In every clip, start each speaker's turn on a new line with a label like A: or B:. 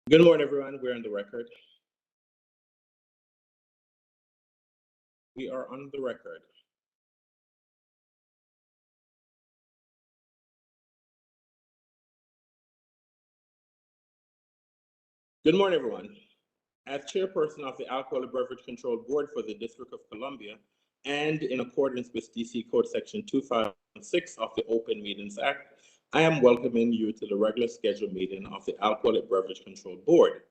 A: Good morning, everyone. We're on the record. We are on the record. Good morning, everyone. As chairperson of the Alcoholic Beverage Control Board for the District of Columbia, and in accordance with DC Code Section 256 of the Open Meetings Act, I am welcoming you to the regular scheduled meeting of the Alcoholic Beverage Control Board.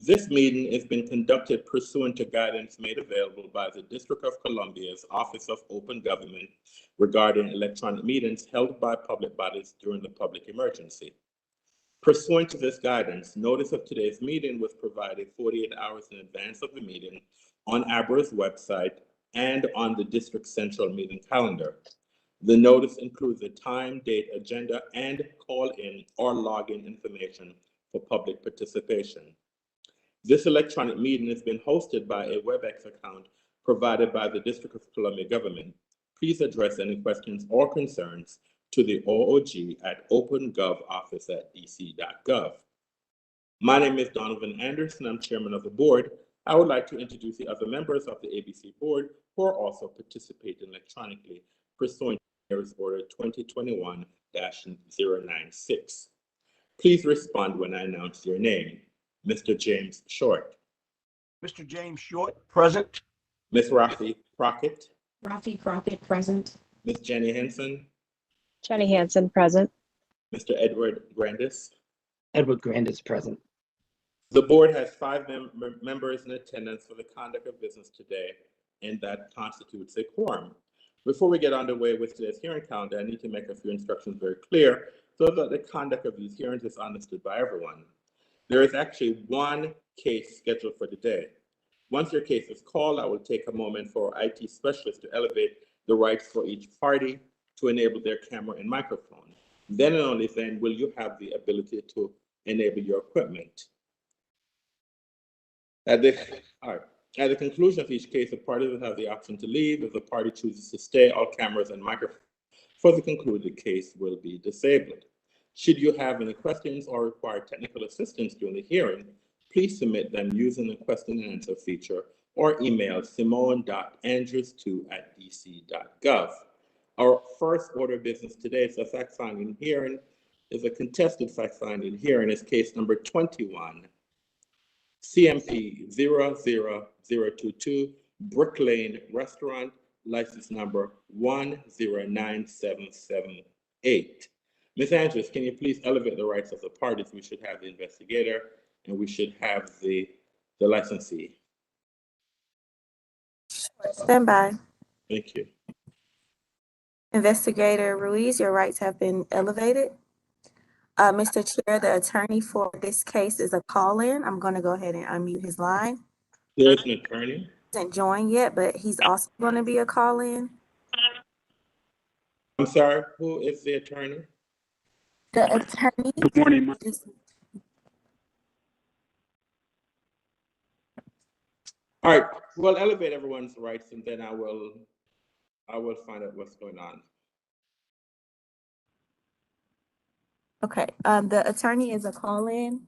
A: This meeting is being conducted pursuant to guidance made available by the District of Columbia's Office of Open Government regarding electronic meetings held by public bodies during the public emergency. Pursuant to this guidance, notice of today's meeting was provided 48 hours in advance of the meeting on ABRA's website and on the district central meeting calendar. The notice includes the time, date, agenda, and call-in or login information for public participation. This electronic meeting has been hosted by a WebEx account provided by the District of Columbia government. Please address any questions or concerns to the OOG at opengovoffice@dc.gov. My name is Donovan Anderson. I'm chairman of the board. I would like to introduce the other members of the ABC board who are also participating electronically pursuant to Mayor's Order 2021-096. Please respond when I announce your name. Mr. James Short.
B: Mr. James Short, present.
A: Ms. Rafi Crockett.
C: Rafi Crockett, present.
A: Ms. Jenny Henson.
D: Jenny Hansen, present.
A: Mr. Edward Grandis.
E: Edward Grandis, present.
A: The board has 5 members in attendance for the conduct of business today, and that constitutes a quorum. Before we get underway with today's hearing calendar, I need to make a few instructions very clear so that the conduct of these hearings is understood by everyone. There is actually one case scheduled for today. Once your case is called, I will take a moment for IT specialists to elevate the rights for each party to enable their camera and microphone. Then and only then will you have the ability to enable your equipment. At the conclusion of each case, the party will have the option to leave. If the party chooses to stay, all cameras and microphones for the concluded case will be disabled. Should you have any questions or require technical assistance during the hearing, please submit them using the question and answer feature or email simone.andrews2@dc.gov. Our first order of business today is a fact-finding hearing. Is a contested fact-finding hearing. Is case number 21, CMP 00022, Brick Lane Restaurant, license number 109778. Ms. Andrews, can you please elevate the rights of the parties? We should have the investigator and we should have the licensee.
F: Stand by.
A: Thank you.
F: Investigator Ruiz, your rights have been elevated. Mr. Chair, the attorney for this case is a call-in. I'm going to go ahead and unmute his line.
A: There's an attorney.
F: He hasn't joined yet, but he's also going to be a call-in.
A: I'm sorry, who is the attorney?
F: The attorney.
B: Good morning.
A: All right, we'll elevate everyone's rights and then I will find out what's going on.
F: Okay, the attorney is a call-in.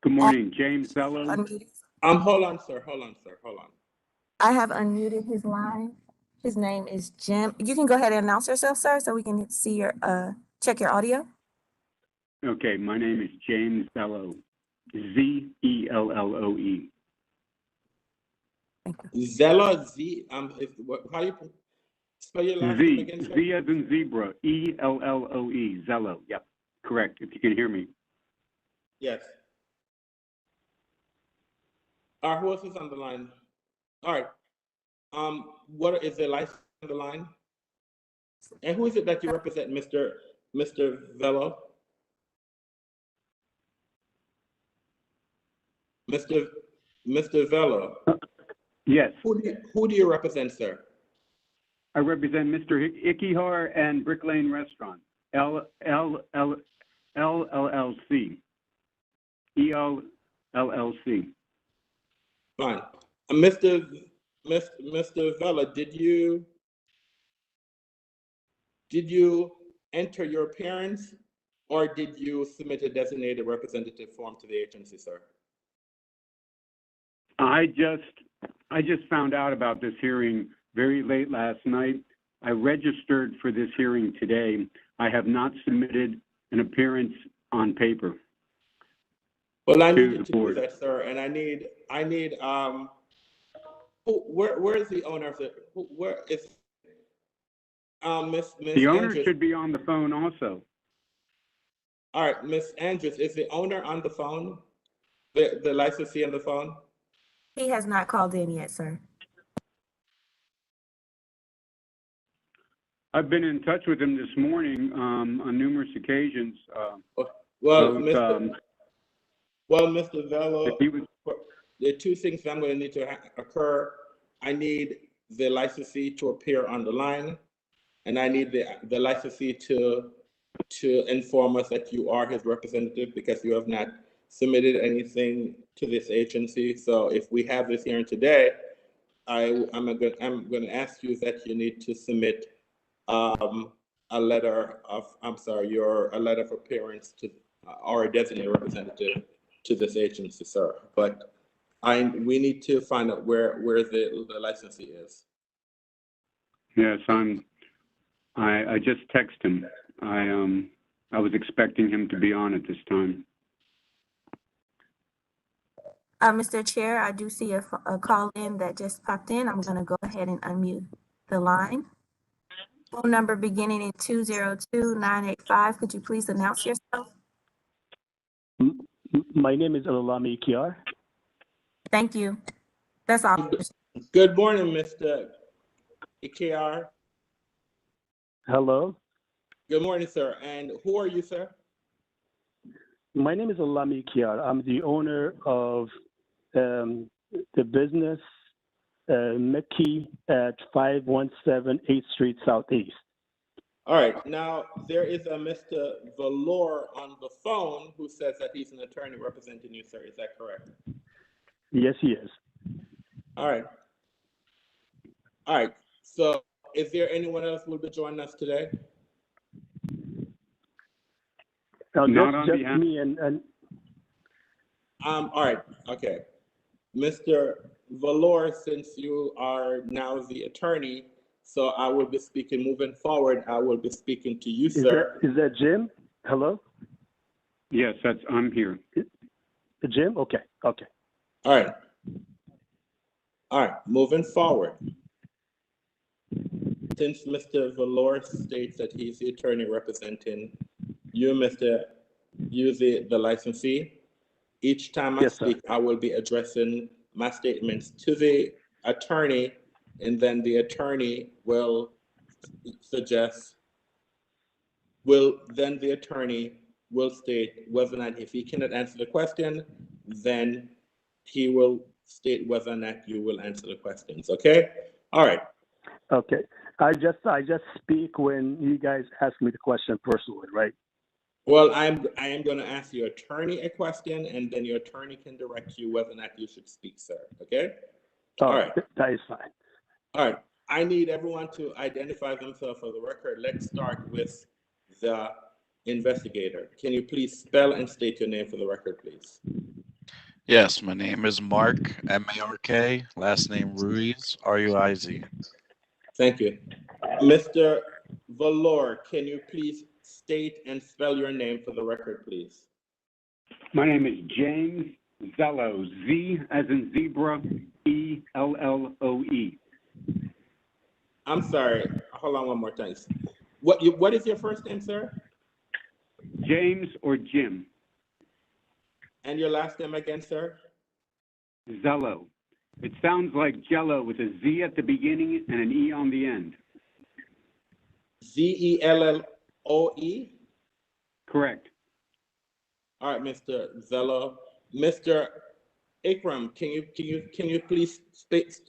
B: Good morning, James Bellow.
A: Hold on, sir.
F: I have unmuted his line. His name is Jim. You can go ahead and announce yourself, sir, so we can see your, check your audio.
B: Okay, my name is James Bellow, Zelloe.
F: Thank you.
A: Zello, how do you spell your last name again, sir?
B: Z as in zebra, ELLOE, Zello. Yep, correct, if you can hear me.
A: Yes. All right, who else is on the line? All right. What is the license on the line? And who is it that you represent, Mr. Vello? Mr. Vello.
B: Yes.
A: Who do you represent, sir?
B: I represent Mr. Ikihar and Brick Lane Restaurant, LLC. ELLC.
A: Fine. Mr. Vella, did you enter your appearance or did you submit a designated representative form to the agency, sir?
B: I just found out about this hearing very late last night. I registered for this hearing today. I have not submitted an appearance on paper.
A: Well, I
B: To
A: need you
B: the
A: to do
B: board.
A: that, sir, and I need, where is the owner of the, where is, Miss
B: The owner
A: Andrews?
B: should be on the phone also.
A: All right, Miss Andrews, is the owner on the phone? The licensee on the phone?
F: He has not called in yet, sir.
B: I've been in touch with him this morning on numerous occasions.
A: Well,
B: both,
A: Mr. Velo,
B: if he was,
A: there are two things that I'm going to need to occur. I need the licensee to appear on the line, and I need the licensee to inform us that you are his representative, because you have not submitted anything to this agency. So if we have this hearing today, I'm going to ask you that you need to submit a letter of, a letter of appearance to, or a designated representative to this agency, sir. But we need to find out where the licensee is.
B: yes, I just texted him. I was expecting him to be on at this time.
F: Mr. Chair, I do see a call in that just popped in. I'm going to go ahead and unmute the line. Phone number beginning in 202-985. Could you please announce yourself?
G: My name is Olami Kiar.
F: Thank you. That's all.
A: Good morning, Mr. Ikr.
G: Hello.
A: Good morning, sir. And who are you, sir?
G: My name is Olami Kiar. I'm the owner of the business Mickey at 517 8th Street Southeast.
A: All right. Now, there is a Mr. Valor on the phone who says that he's an attorney representing you, sir. Is that correct?
G: Yes, he is.
A: All right. All right. So is there anyone else who will be joining us today?
G: Now,
B: Not on
G: just
B: behalf-
G: me and
A: All right. Okay. Mr. Valor, since you are now the attorney, so I will be speaking, moving forward, I will be speaking to you, sir.
G: is that Jim? Hello?
B: Yes, I'm here.
G: Jim? Okay. Okay.
A: All right. All right, moving forward. Since Mr. Valor states that he's the attorney representing you, the licensee, each time I
G: Yes, sir.
A: speak, I will be addressing my statements to the attorney, and then the attorney will state whether or not, if he cannot answer the question, then he will state whether or not you will answer the questions. Okay? All right.
G: Okay. I just speak when you guys ask me the question personally, right?
A: Well, I am going to ask your attorney a question, and then your attorney can direct you whether or not you should speak, sir. Okay? All right.
G: That is fine.
A: All right. I need everyone to identify themselves for the record. Let's start with the investigator. Can you please spell and state your name for the record, please?
H: Yes, my name is Mark, M-A-R-K, last name Ruiz, R-U-I-Z.
A: Thank you. Mr. Valor, can you please state and spell your name for the record, please?
B: My name is James Zello, Z as in zebra, E-L-L-O-E.
A: I'm sorry. Hold on one more time. What is your first name, sir?
B: James or Jim?
A: And your last name again, sir?
B: Zello. It sounds like Jello with a Z at the beginning and an E on the end.
A: Z-E-L-L-O-E?
B: Correct.
A: All right, Mr. Zello. Mr. Ikram, can you please state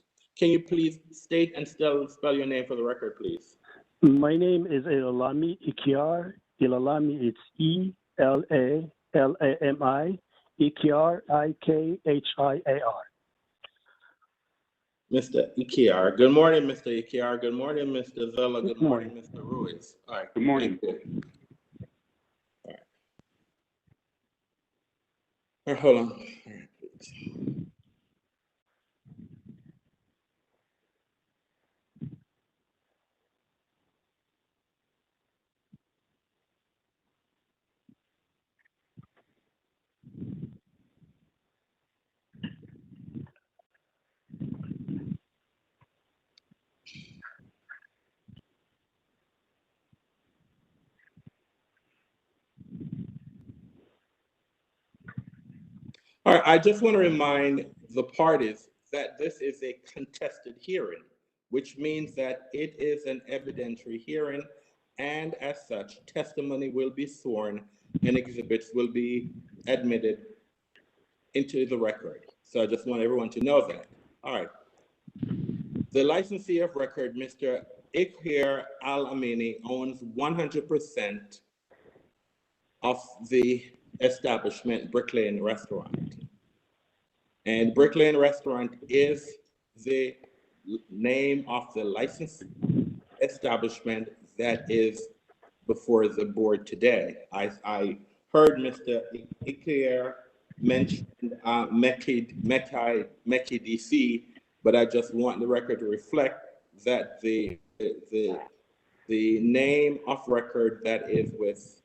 A: and spell your name for the record, please?
G: My name is Ilalami Ikiar. Ilalami, it's E-L-A-L-A-M-I, Ikiar, I-K-H-I-A-R.
A: Mr. Ikiar. Good morning, Mr. Ikiar. Good morning, Mr. Zella. Good morning, Mr. Ruiz. All right.
B: Good morning.
A: Thank you. All right. All right, hold on. All right, please. All right, I just want to remind the parties that this is a contested hearing, which means that it is an evidentiary hearing, and as such, testimony will be sworn and exhibits will be admitted into the record. So I just want everyone to know that. All right. The licensee of record, Mr. Ikhir Al-Amini, owns 100% of the establishment, Brick Lane Restaurant. And Brick Lane Restaurant is the name of the licensed establishment that is before the board today. I heard Mr. Ikhir mention Meki DC, but I just want the record to reflect that the name of record that is with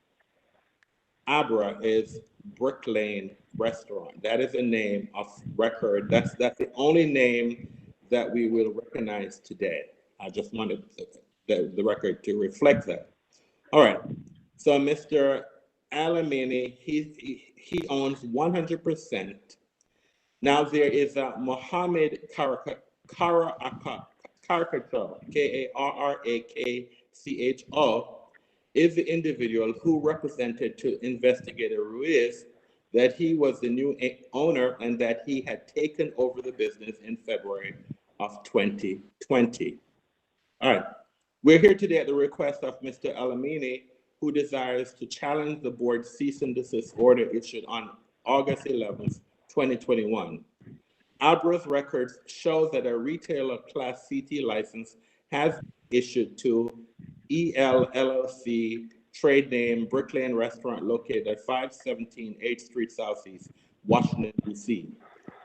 A: Abra is Brick Lane Restaurant. That is a name of record. That's the only name that we will recognize today. I just wanted the record to reflect that. All right. So Mr. Alamini, he owns 100%. Now there is a Mohammed Karakacho, Karakacho, is the individual who represented to Investigator Ruiz that he was the new owner and that he had taken over the business in February of 2020. All right. We're here today at the request of Mr. Alamini, who desires to challenge the board's cease and desist order issued on August 11th, 2021. Abra's records show that a retailer Class CT license has been issued to EL LLC, trade name Brick Lane Restaurant, located at 517 8th Street Southeast, Washington, D.C.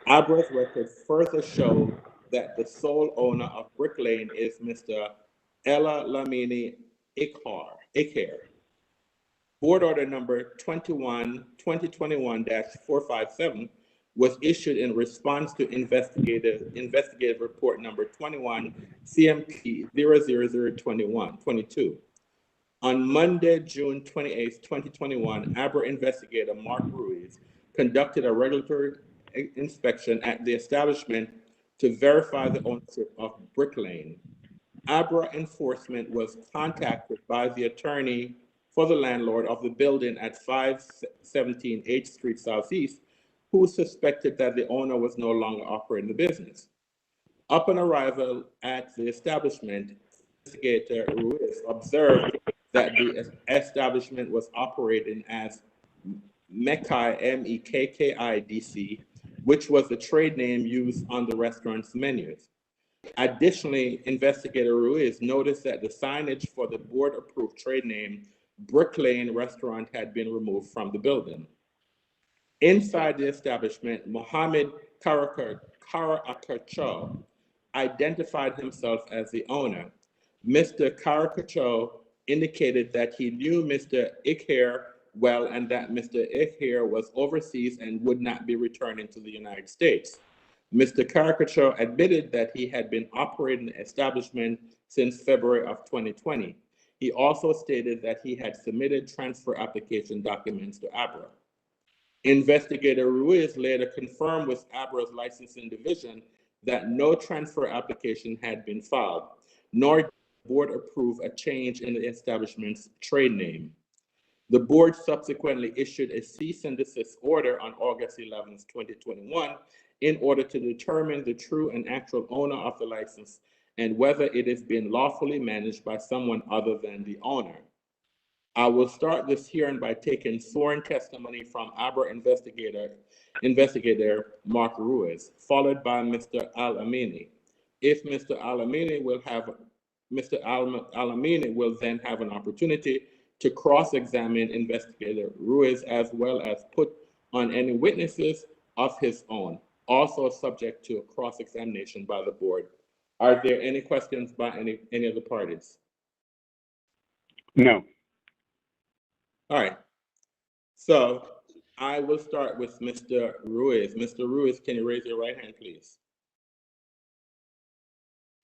A: Abra's records further show that the sole owner of Brick Lane is Mr. Ella Lamini Ikhir. Board order number 2021-457 was issued in response to investigative report number 21 CMP 00022. On Monday, June 28, 2021, Abra investigator Mark Ruiz conducted a regulatory inspection at the establishment to verify the ownership of Brick Lane. Abra enforcement was contacted by the attorney for the landlord of the building at 517 8th Street Southeast, who suspected that the owner was no longer operating the business. Upon arrival at the establishment, investigator Ruiz observed that the establishment was operating as Mekki, M-E-K-K-I DC, which was the trade name used on the restaurant's menus. Additionally, investigator Ruiz noticed that the signage for the board-approved trade name Brick Lane Restaurant had been removed from the building. Inside the establishment, Mohammed Karakacho identified himself as the owner. Mr. Karakacho indicated that he knew Mr. Ikhir well and that Mr. Ikhir was overseas and would not be returning to the United States. Mr. Karakacho admitted that he had been operating the establishment since February of 2020. He also stated that he had submitted transfer application documents to Abra. Investigator Ruiz later confirmed with Abra's licensing division that no transfer application had been filed, nor did the board approve a change in the establishment's trade name. The board subsequently issued a cease and desist order on August 11, 2021, in order to determine the true and actual owner of the license and whether it is being lawfully managed by someone other than the owner. I will start this hearing by taking sworn testimony from Abra investigator Mark Ruiz, followed by Mr. Al-Amini. If Mr. Al-Amini will then have an opportunity to cross-examine investigator Ruiz, as well as put on any witnesses of his own, also subject to a cross-examination by the board. Are there any questions by any of the parties?
B: No.
A: All right. So I will start with Mr. Ruiz. Mr. Ruiz, can you raise your right hand, please?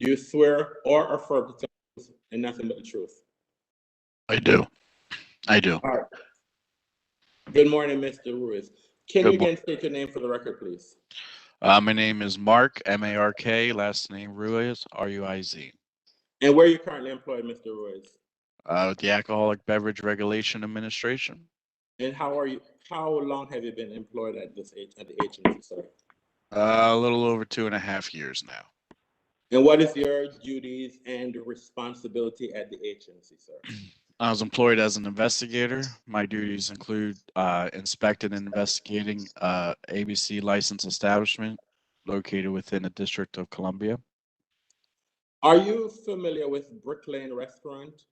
A: Do you swear or affirm to tell the truth and nothing but the truth?
H: I do. I do.
A: All right. Good morning, Mr. Ruiz. Can
H: Good
A: you again state your name for the record, please?
H: My name is Mark, M-A-R-K, last name Ruiz, R-U-I-Z.
A: And where are you currently employed, Mr. Ruiz?
H: With the Alcoholic Beverage Regulation Administration.
A: And how long have you been employed at the agency, sir?
H: A little over 2.5 years now.
A: And what is your duties and responsibility at the agency, sir?
H: I was employed as an investigator. My duties include inspecting and investigating ABC licensed establishment located within the District of Columbia.
A: Are you familiar with Brick Lane Restaurant?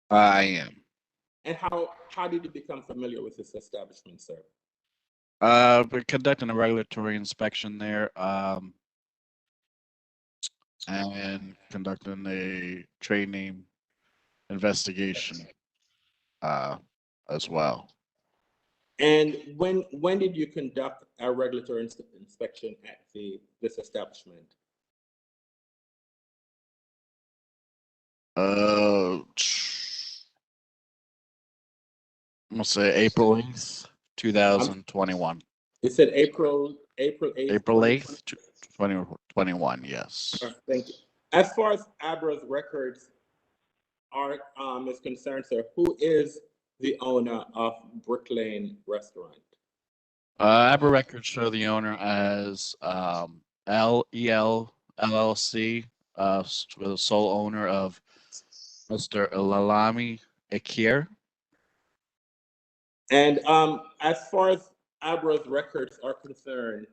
H: I am.
A: And how did you become familiar with this establishment, sir?
H: We're conducting a regulatory inspection there and conducting a trade name investigation as well.
A: And when did you conduct a regulatory inspection at this establishment?
H: I'm gonna say April 8th, 2021.
A: You said April 8th.
H: April 8th, 2021, yes.
A: Thank you. As far as ABRA's records is concerned, sir, who is the owner of Brick Lane Restaurant?
H: ABRA records show the owner as LEL LLC, with the sole owner of Mr. Lalami Akir.
A: And as far as ABRA's records are concerned,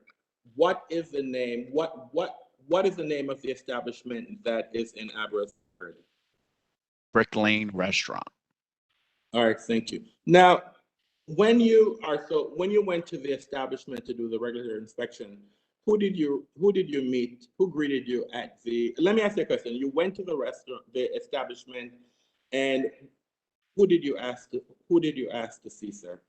A: what is the name? What is the name of the establishment that is in ABRA's record?
H: Brick Lane Restaurant.
A: All right, thank you. Now, when you went to the establishment to do the regular inspection, who did you meet? Who greeted you at the? Let me ask you a question. You went to the establishment, and who did you ask to see, sir?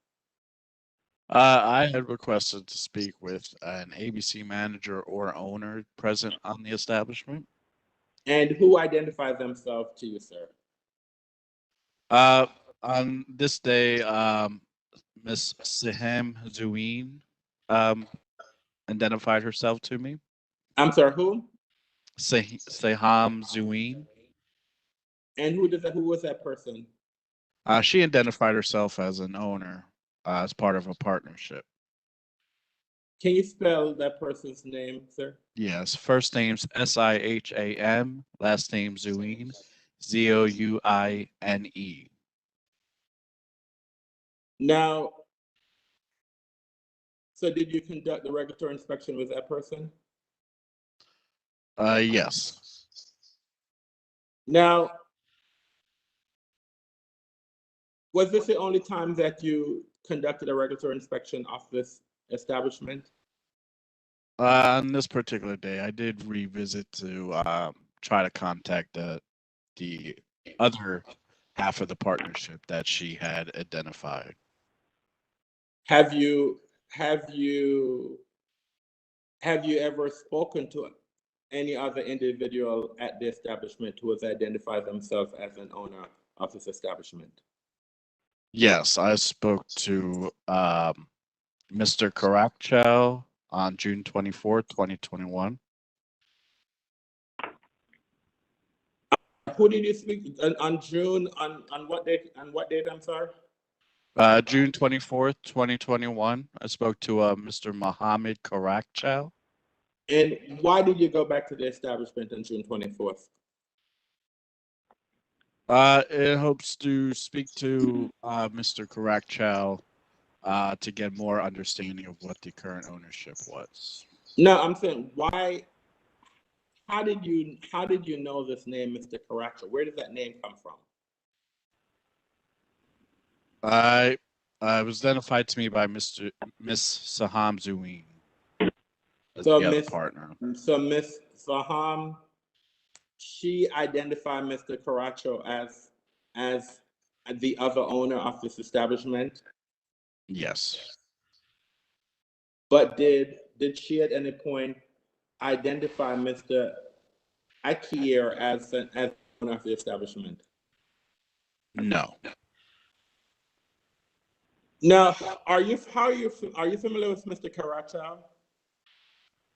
H: I had requested to speak with an ABC manager or owner present on the establishment.
A: And who identified themselves to you, sir?
H: On this day, Miss Seham Zueen identified herself to me.
A: I'm sorry, who?
H: Seham Zueen.
A: And who was that person?
H: She identified herself as an owner as part of a partnership.
A: Can you spell that person's name, sir?
H: Yes, first name's Siham, last name Zueen, Zouine.
A: Now, so did you conduct the regulatory inspection with that person?
H: Yes.
A: Now, was this the only time that you conducted a regulatory inspection of this establishment?
H: On this particular day, I did revisit to try to contact the other half of the partnership that she had identified.
A: Have you ever spoken to any other individual at the establishment who has identified themselves as an owner of this establishment?
H: Yes, I spoke to Mr. Karakchow on June 24th, 2021.
A: Who did you speak on June, on what date, I'm sorry?
H: June 24th, 2021, I spoke to Mr. Mohammed Karakchow.
A: And why did you go back to the establishment on June 24th?
H: It hopes to speak to Mr. Karakchow to get more understanding of what the current ownership was.
A: No, I'm saying why. How did you know this name, Mr. Karacha? Where did that name come from?
H: It was identified to me by Miss Saham Zuin as
A: So
H: the other
A: Miss,
H: partner.
A: so Miss Faham, she identified Mr. Caracho as the other owner of this establishment,
H: Yes.
A: but did she at any point identify Mr. Akier as owner of the establishment?
H: No.
A: Now, are you familiar with Mr. Caracho?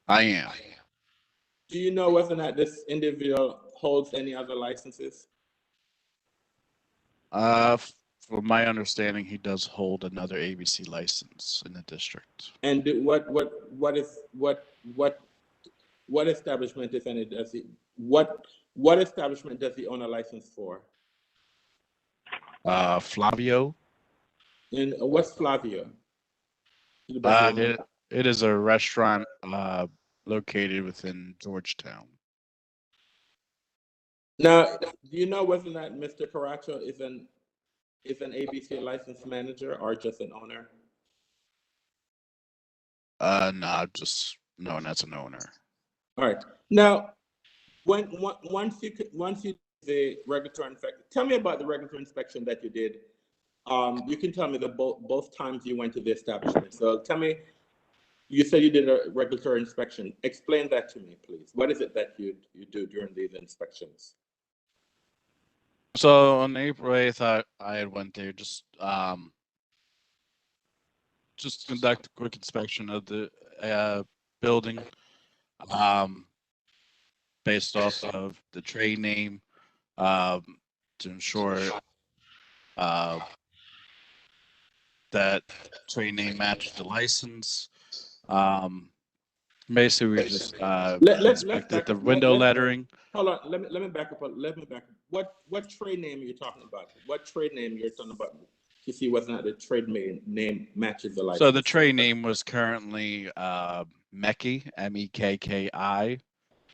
H: I am.
A: Do you know whether or not this individual holds any other licenses?
H: From my understanding, he does hold another ABC license in the district.
A: And what establishment, if any, does he what establishment does he own a license for?
H: Flavio.
A: And what's Flavio? To the best of your knowledge.
H: It is a restaurant located within Georgetown.
A: Now, do you know whether or not Mr. Caracho is an ABC licensed manager or just an owner?
H: No, just known as an owner.
A: All right. Now, once you the regulatory inspection, tell me about the regulatory inspection that you did. You can tell me the both times you went to the establishment. So tell me, you said you did a regulatory inspection. Explain that to me, please. What is it that you do during these inspections?
H: So on April 8th, I had went there just conduct a quick inspection of the building, based off of the trade name, to ensure that trade name matches the license. Basically, we just inspected the window lettering.
A: Hold on, let me back up. What trade name are you talking about? What trade name you're talking about to see whether or not the trade name matches the license?
H: So the trade name was currently Mekki, Mekki.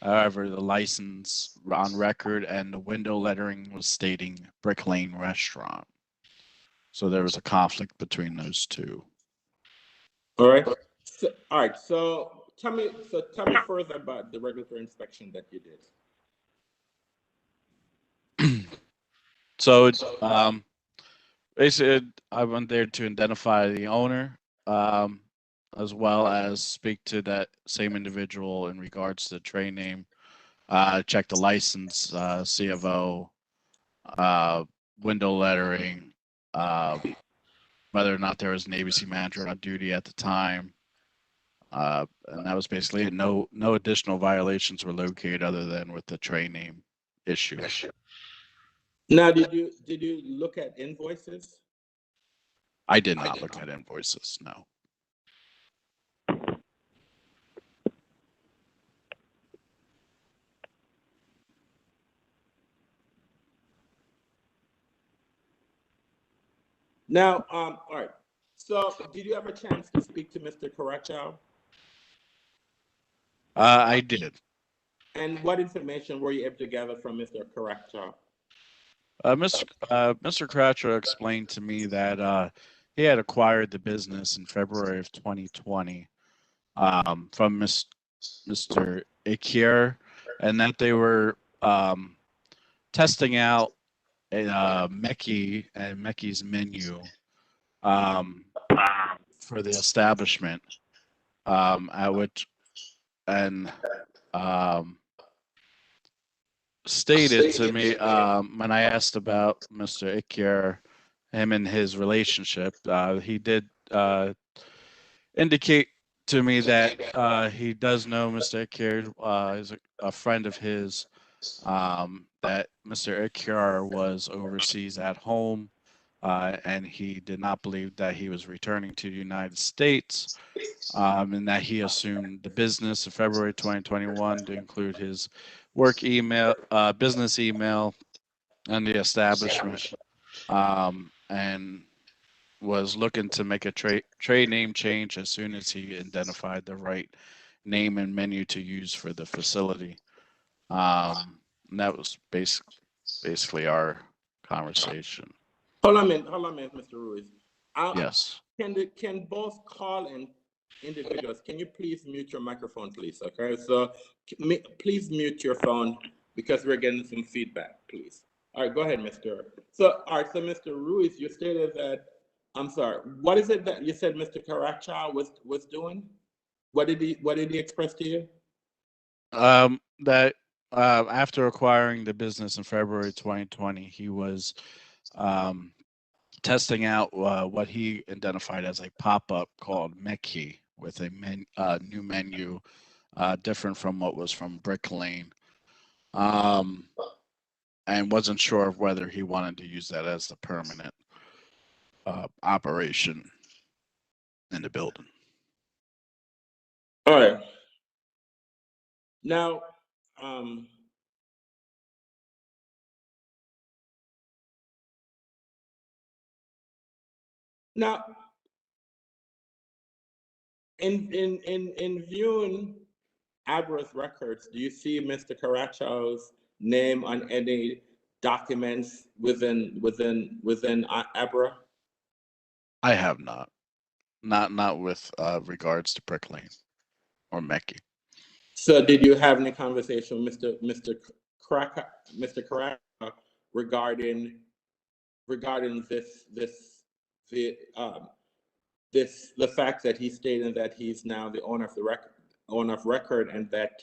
H: However, the license on record and the window lettering was stating Brick Lane Restaurant. So there was a conflict between those two.
A: All right. So tell me further about the regulatory inspection that you did.
H: So basically, I went there to identify the owner, as well as speak to that same individual in regards to the trade name, check the license, CFO, window lettering, whether or not there was an ABC manager on duty at the time. And that was basically it. No additional violations were located other than with the trade name issue.
A: Now, did you look at invoices?
H: I did not look at invoices, no.
A: Now, all right. So, did you have a chance to speak to Mr. Caracho?
H: I did.
A: And what information were you able to gather from Mr. Caracho?
H: Mr. Cratcher explained to me that he had acquired the business in February of 2020 from Mr. Akier, and that they were testing out Mekki and Mekki's menu for the establishment, at which and stated to me when I asked about Mr. Ikier, him and his relationship, he did indicate to me that he does know Mr. Ikier, is a friend of his, that Mr. Ikier was overseas at home, and he did not believe that he was returning to the United States, and that he assumed the business in February 2021 to include his work email, business email, and the establishment, and was looking to make a trade name change as soon as he identified the right name and menu to use for the facility. And that was basically our conversation.
A: Hold on a minute, Mr. Ruiz.
H: Yes.
A: Can both call-in individuals, can you please mute your microphone, please? Okay, so please mute your phone because we're getting some feedback, please. All right, go ahead, all right, so Mr. Ruiz, you stated that, I'm sorry, what is it that you said Mr. Caracha was doing? What did he express to you?
H: That after acquiring the business in February 2020, he was testing out what he identified as a pop-up called Meki with a new menu different from what was from Brick Lane, and wasn't sure of whether he wanted to use that as the permanent operation in the building.
A: All right. Now, now, in viewing Abra's records, do you see Mr. Caracho's name on any documents within Abra?
H: I have not with regards to Brick Lane or Meki.
A: So, did you have any conversation with Mr. Caracho regarding the fact that he's stating that he's now the owner of record, and that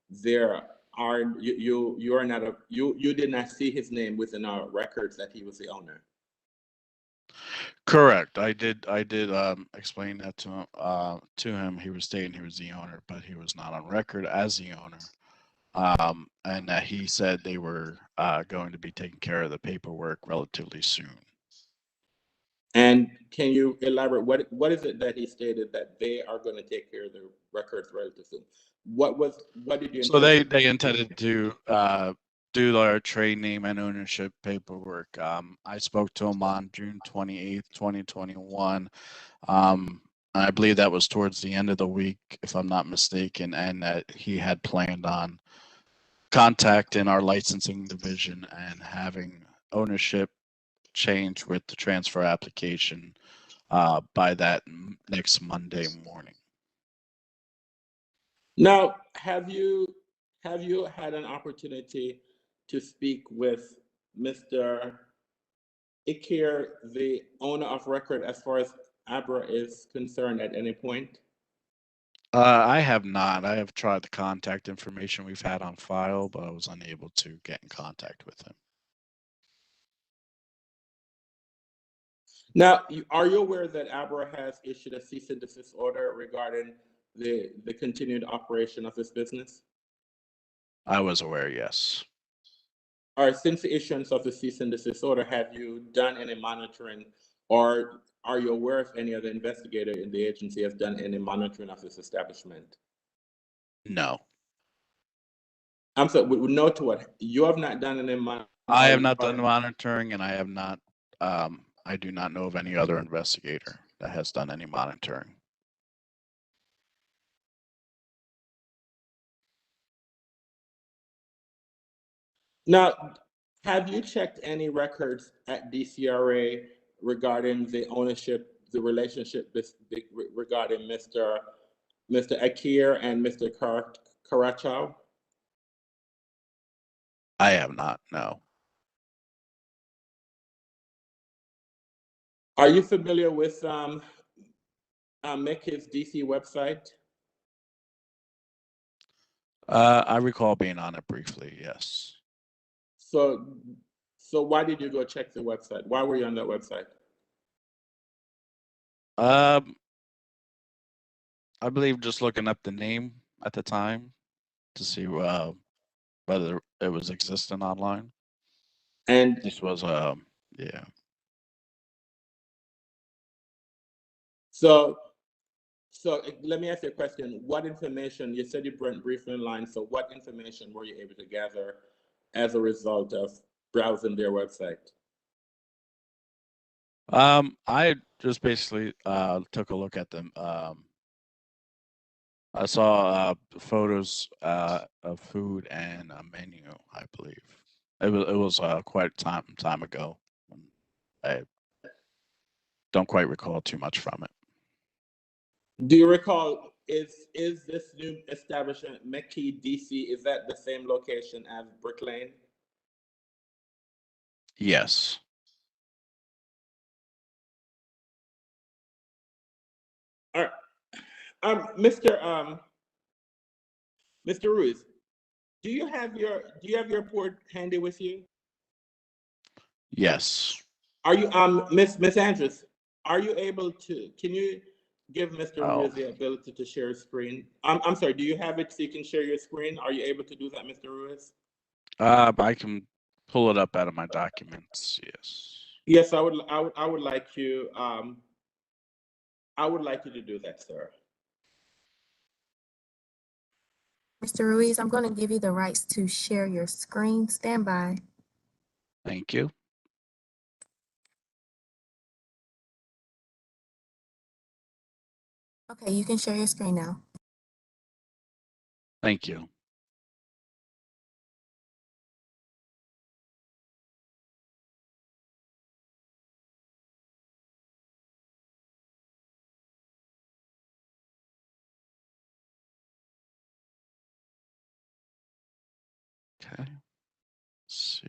A: there are you did not see his name within our records that he was the owner.
H: Correct. I did explain that to him. He was stating he was the owner, but he was not on record as the owner. And that he said they were going to be taking care of the paperwork relatively soon.
A: And can you elaborate what is it that he stated that they are going to take care of the records relatively soon? What did you?
H: So they intended to do their trade name and ownership paperwork. I spoke to him on June 28th, 2021. I believe that was towards the end of the week, if I'm not mistaken, and that he had planned on contacting our licensing division and having ownership change with the transfer application by that next Monday morning.
A: Now, have you had an opportunity to speak with Mr. Ikir, the owner of record, as far as Abra is concerned, at any point?
H: I have not. I have tried the contact information we've had on file, but I was unable to get in contact with him.
A: Now, are you aware that Abra has issued a cease and desist order regarding the continued operation of this business?
H: I was aware, yes.
A: All right, since the issuance of the cease and desist order, have you done any monitoring, or are you aware if any other investigator in the agency has done any monitoring of this establishment?
H: No.
A: I'm sorry, no to what? You have not done any monitoring?
H: I have not done monitoring, and I have not. I do not know of any other investigator that has done any monitoring.
A: Now, have you checked any records at DCRA regarding the ownership, the relationship regarding Mr. Akir and Mr. Karachow?
H: I have not, no.
A: Are you familiar with Meki's DC website?
H: I recall being on it briefly, yes.
A: So why did you go check the website? Why were you on that website?
H: I believe just looking up the name at the time to see whether it was existing online.
A: And
H: This was yeah.
A: So let me ask you a question. What information, you said you went briefly online, so what information were you able to gather as a result of browsing their website?
H: I just basically took a look at them. I saw photos of food and a menu, I believe. It was quite time ago. don't quite recall too much from it.
A: Do you recall, is this new establishment, McKee DC, is that the same location as Brick Lane?
H: Yes.
A: All right. Mr. Ruiz, do you have your report handy with you?
H: Yes.
A: Are you Miss Andrews, are you able to, can you give Mr.
H: Oh.
A: Ruiz the ability to share his screen? I'm sorry, do you have it so you can share your screen? Are you able to do that, Mr. Ruiz?
H: I can pull it up out of my documents. Yes.
A: Yes, I would like you to do that, sir.
F: Mr. Ruiz, I'm going to give you the rights to share your screen. Stand by.
H: Thank you.
F: Okay, you can share your screen now.
H: Thank you. Okay. Let's see.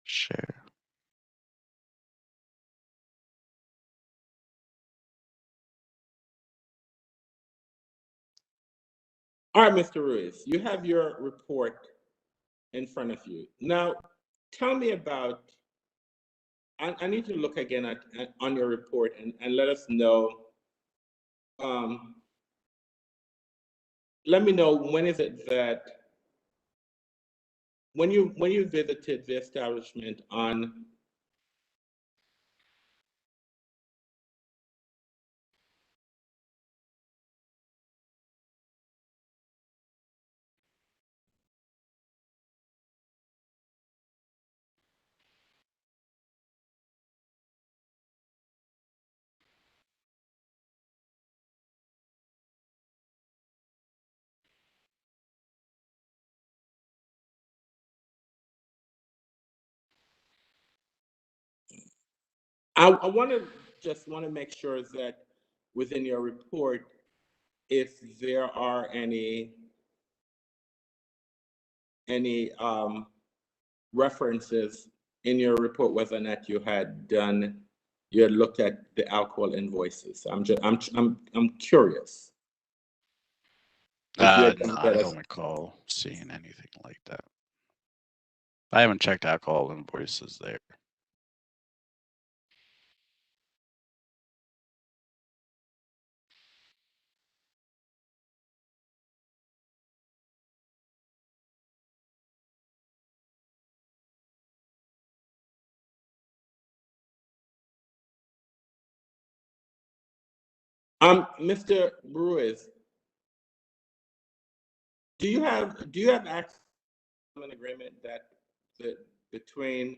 H: Share.
A: All right, Mr. Ruiz, you have your report in front of you. Now, tell me about, I need to look again on your report and let us know, let me know when is it that, when you visited the establishment on, I just want to make sure that within your report, if there are any references in your report whether or not you had looked at the alcohol invoices. I'm curious. If you had
H: No,
A: done
H: I
A: that
H: don't recall seeing anything like that. I haven't checked alcohol invoices there.
A: Mr. Ruiz, do you have access to an agreement that between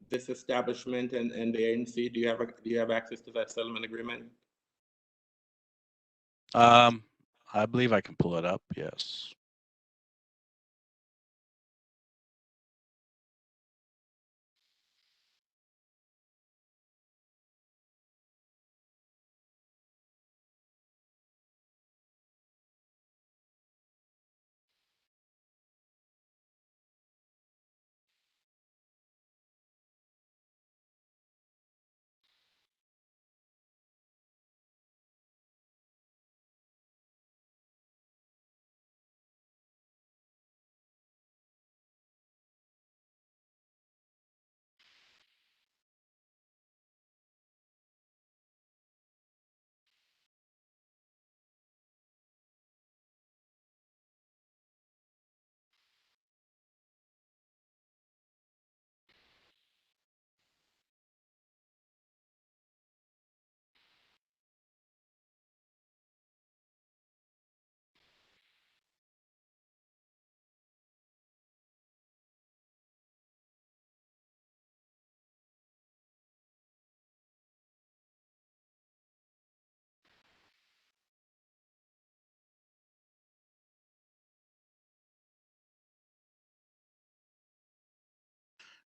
A: this establishment and the ANC? Do you have access to that settlement agreement?
H: I believe I can pull it up. Yes.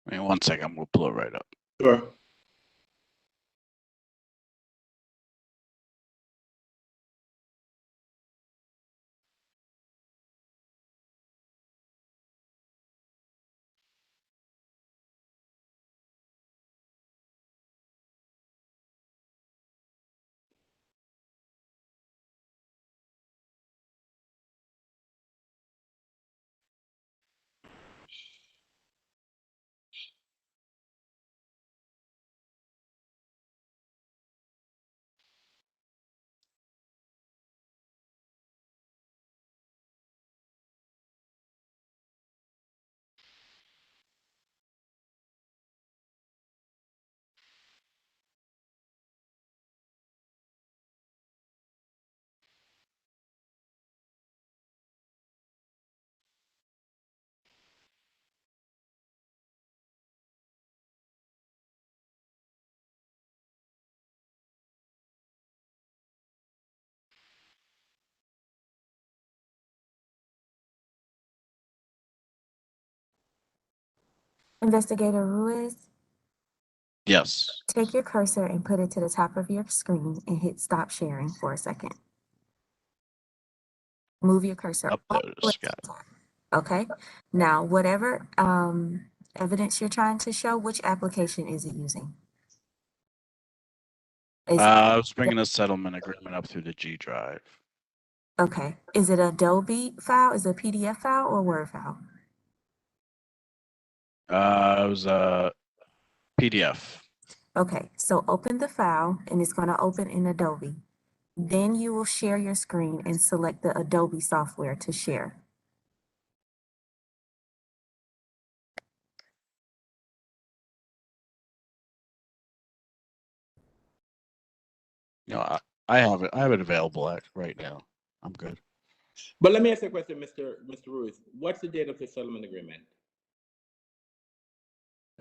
H: I mean, 1 second, we'll pull it right up.
A: Sure.
F: Investigator Ruiz,
H: Yes.
F: take your cursor and put it to the top of your screen and hit stop sharing for a second. Move your cursor
H: Up
F: all
H: there,
F: the way
H: just
F: to
H: got
F: the top. Okay. Now, whatever evidence you're trying to show, which application is it using? Is
H: I was bringing a settlement agreement up through the G drive.
F: okay. Is it Adobe file? Is it a PDF file or Word file?
H: It was a PDF.
F: Okay. So open the file and it's going to open in Adobe. Then you will share your screen and select the Adobe software to share.
H: You know, I have it. I have it available right now. I'm good.
A: But let me ask you a question, Mr. Ruiz. What's the date of the settlement agreement?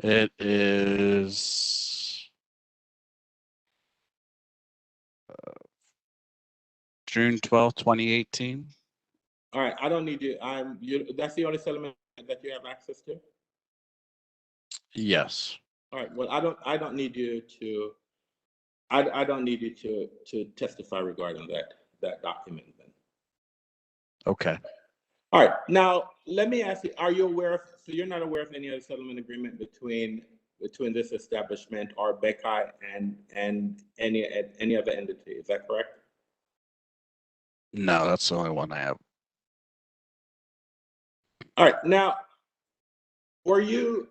H: It is June 12th, 2018.
A: All right, I don't need you. That's the only settlement that you have access to?
H: Yes.
A: All right, well, I don't need you to, I don't need you to testify regarding that document then.
H: Okay.
A: All right, now, let me ask you, are you aware of, so you're not aware of any other settlement agreement between this establishment or Bekai and any other entity, is that correct?
H: No, that's the only one I have.
A: All right, now, were you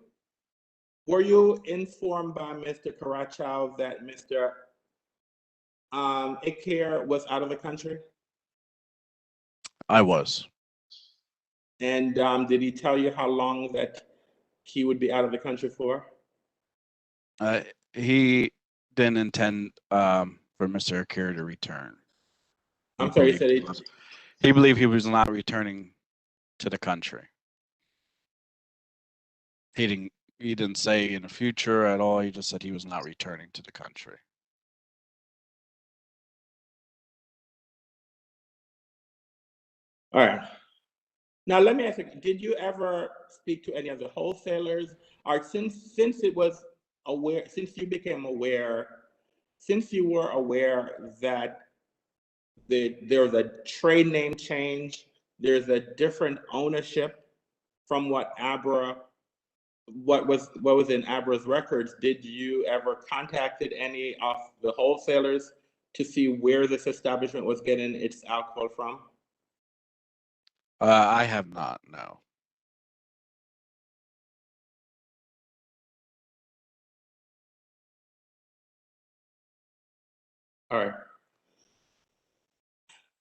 A: informed by Mr. Karachow that Mr. Ikir was out of the country?
H: I was.
A: And did he tell you how long that he would be out of the country for?
H: He didn't intend for Mr. Akira to return.
A: I'm sorry, he said
H: He believed he was not returning to the country. He didn't say in the future at all. He just said he was not returning to the country.
A: all right. Now let me ask you, did you ever speak to any of the wholesalers? Or since it was aware, since you became aware, since you were aware that there was a trade name change, there's a different ownership from what was in Abra's records, did you ever contacted any of the wholesalers to see where this establishment was getting its alcohol from?
H: I have not, no.
A: All right.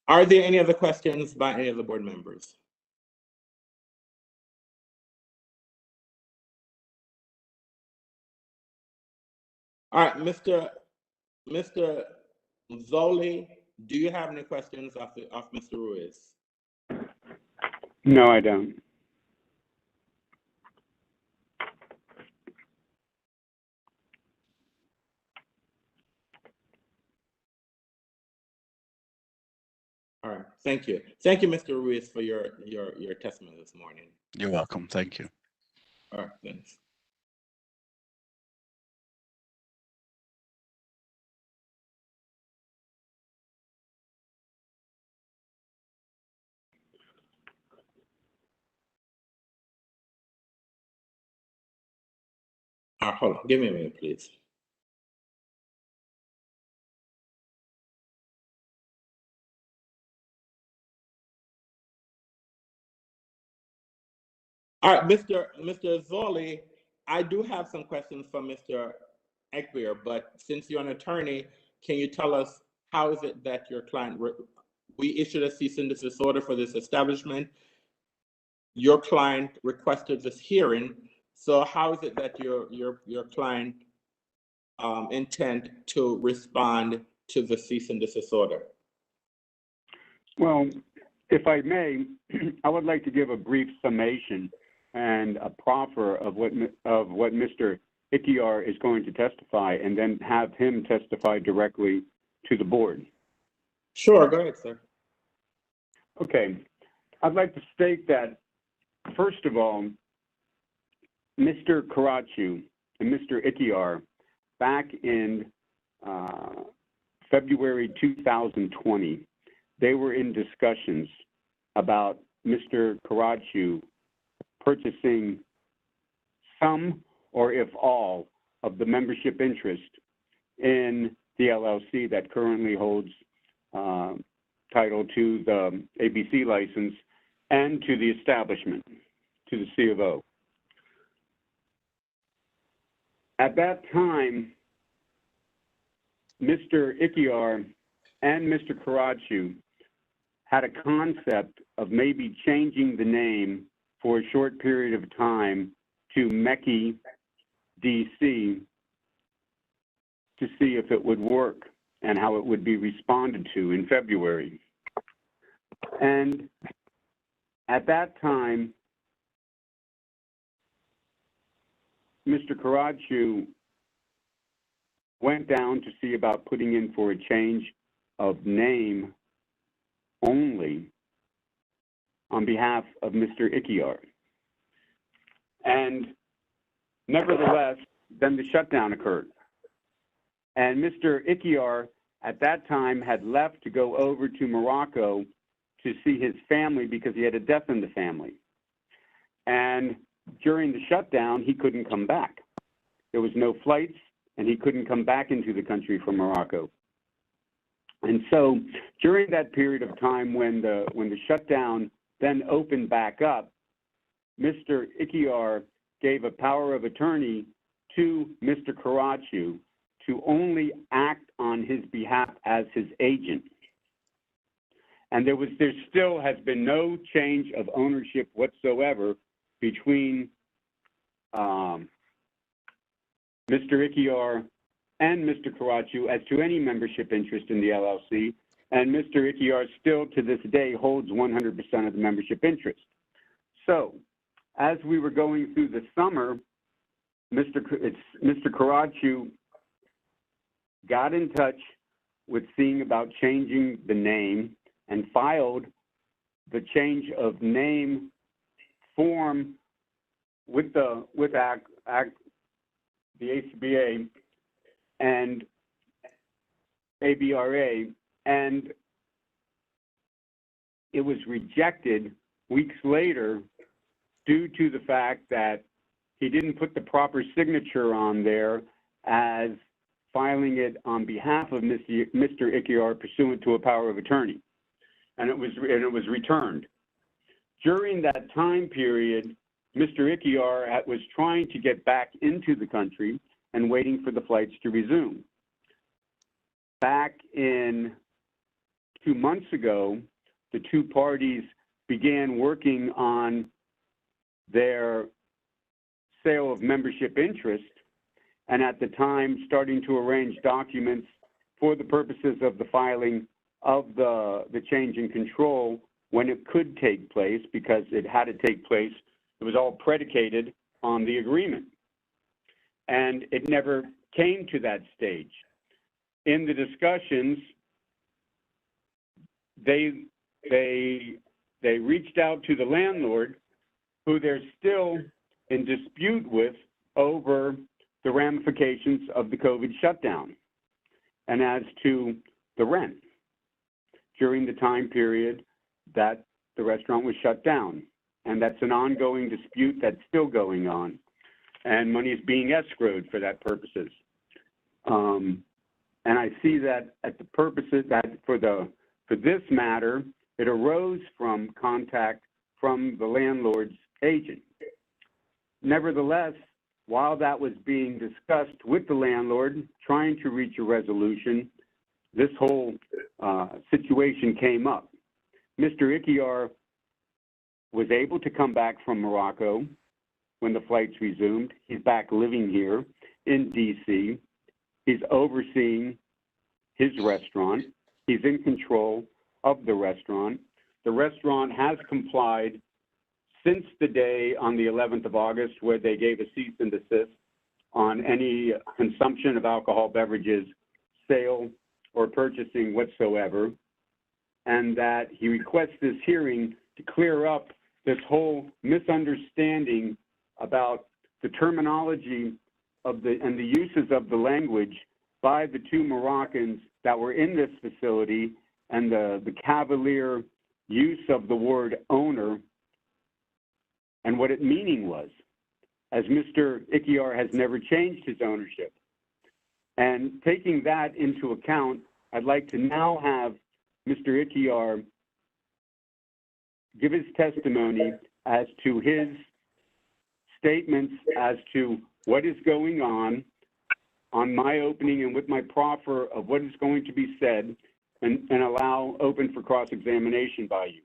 A: Are there any other questions by any of the board members? All right, Mr. Zoli, do you have any questions of Mr. Ruiz?
B: No, I don't.
A: All right, thank you. Thank you, Mr. Ruiz, for your testimony this morning.
H: You're welcome. Thank you.
A: All right, thanks. Hold on, give me a minute, please. All right, Mr. Zorley, I do have some questions for Mr. Ekbeer, but since you're an attorney, can you tell us how is it that your client, we issued a cease and desist order for this establishment? Your client requested this hearing, so how is it that your client intend to respond to the cease and desist order?
B: Well, if I may, I would like to give a brief summation and a proffer of what Mr. Ikiar is going to testify, and then have him testify directly to the board.
A: Sure, go ahead, sir.
B: Okay. I'd like to state that, first of all, Mr. Karachu and Mr. Ikiar, back in February 2020, they were in discussions about Mr. Karachu purchasing some, or if all, of the membership interest in the LLC that currently holds title to the ABC license and to the establishment, to the C of O. At that time, Mr. Ikiar and Mr. Karachu had a concept of maybe changing the name for a short period of time to MECI DC to see if it would work and how it would be responded to in February. And at that time, Mr. Karachu went down to see about putting in for a change of name only on behalf of Mr. Ikiar. And nevertheless, then the shutdown occurred. And Mr. Ikiar at that time had left to go over to Morocco to see his family because he had a death in the family. And during the shutdown, he couldn't come back. There was no flights, and he couldn't come back into the country from Morocco. And so during that period of time when the shutdown then opened back up, Mr. Ikiar gave a power of attorney to Mr. Karachu to only act on his behalf as his agent. And there still has been no change of ownership whatsoever between Mr. Ikiar and Mr. Karachu as to any membership interest in the LLC, and Mr. Ikiar still to this day holds 100% of the membership interest. So, as we were going through the summer, Mr. Karachu got in touch with seeing about changing the name and filed the change of name form with the ACBA and ABRA, and it was rejected weeks later due to the fact that he didn't put the proper signature on there as filing it on behalf of Mr. Ikiar pursuant to a power of attorney, and it was returned. During that time period, Mr. Ikiar was trying to get back into the country and waiting for the flights to resume. Back in 2 months ago, the two parties began working on their sale of membership interest, and at the time starting to arrange documents for the purposes of the filing of the change in control when it could take place, because it had to take place. It was all predicated on the agreement. And it never came to that stage. In the discussions, they reached out to the landlord, who they're still in dispute with over the ramifications of the COVID shutdown and as to the rent during the time period that the restaurant was shut down. And that's an ongoing dispute that's still going on. and money is being escrowed for that purposes. And I see that at the purposes that for this matter, it arose from contact from the landlord's agent. Nevertheless, while that was being discussed with the landlord, trying to reach a resolution, this whole situation came up. Mr. Ikiar was able to come back from Morocco when the flights resumed. He's back living here in D.C. He's overseeing his restaurant. He's in control of the restaurant. The restaurant has complied since the day on the 11th of August where they gave a cease and desist on any consumption of alcohol beverages, sale, or purchasing whatsoever, and that he requests this hearing to clear up this whole misunderstanding about the terminology of and the uses of the language by the two Moroccans that were in this facility and the cavalier use of the word owner and what its meaning was, as Mr. Ikiar has never changed his ownership. And taking that into account, I'd like to now have Mr. Ikiar give his testimony as to his statements as to what is going on my opening and with my proffer of what is going to be said, and allow open for cross-examination by you.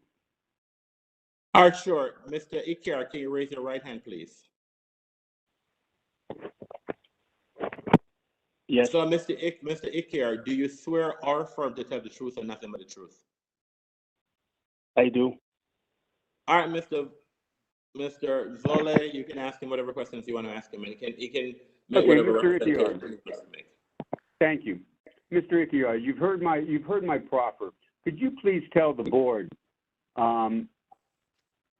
A: All right, sure. Mr. Ikiar, can you raise your right hand, please?
G: Yes,
A: So, Mr. Ikiar, do you swear or affirm to tell the truth and nothing but the truth?
G: I do.
A: All right, Mr. Zole, you can ask him whatever questions you want to ask him, and he can make
B: Okay,
A: whatever
B: Mr.
A: representation
B: Ikiar.
A: he wants to make.
B: Thank you. Mr. Ikiar, you've heard my proffer. Could you please tell the board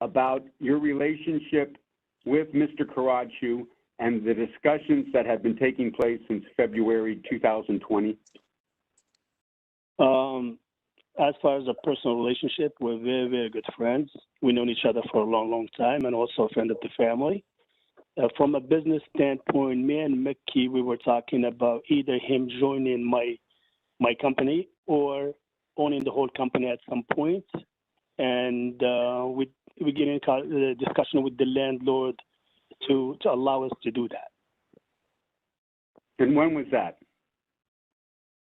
B: about your relationship with Mr. Karachu and the discussions that have been taking place since February 2020?
G: As far as a personal relationship, we're very, very good friends. We've known each other for a long, long time, and also a friend of the family. From a business standpoint, me and Mickey, we were talking about either him joining my company or owning the whole company at some point. And we get in a discussion with the landlord to allow us to do that.
B: And when was that?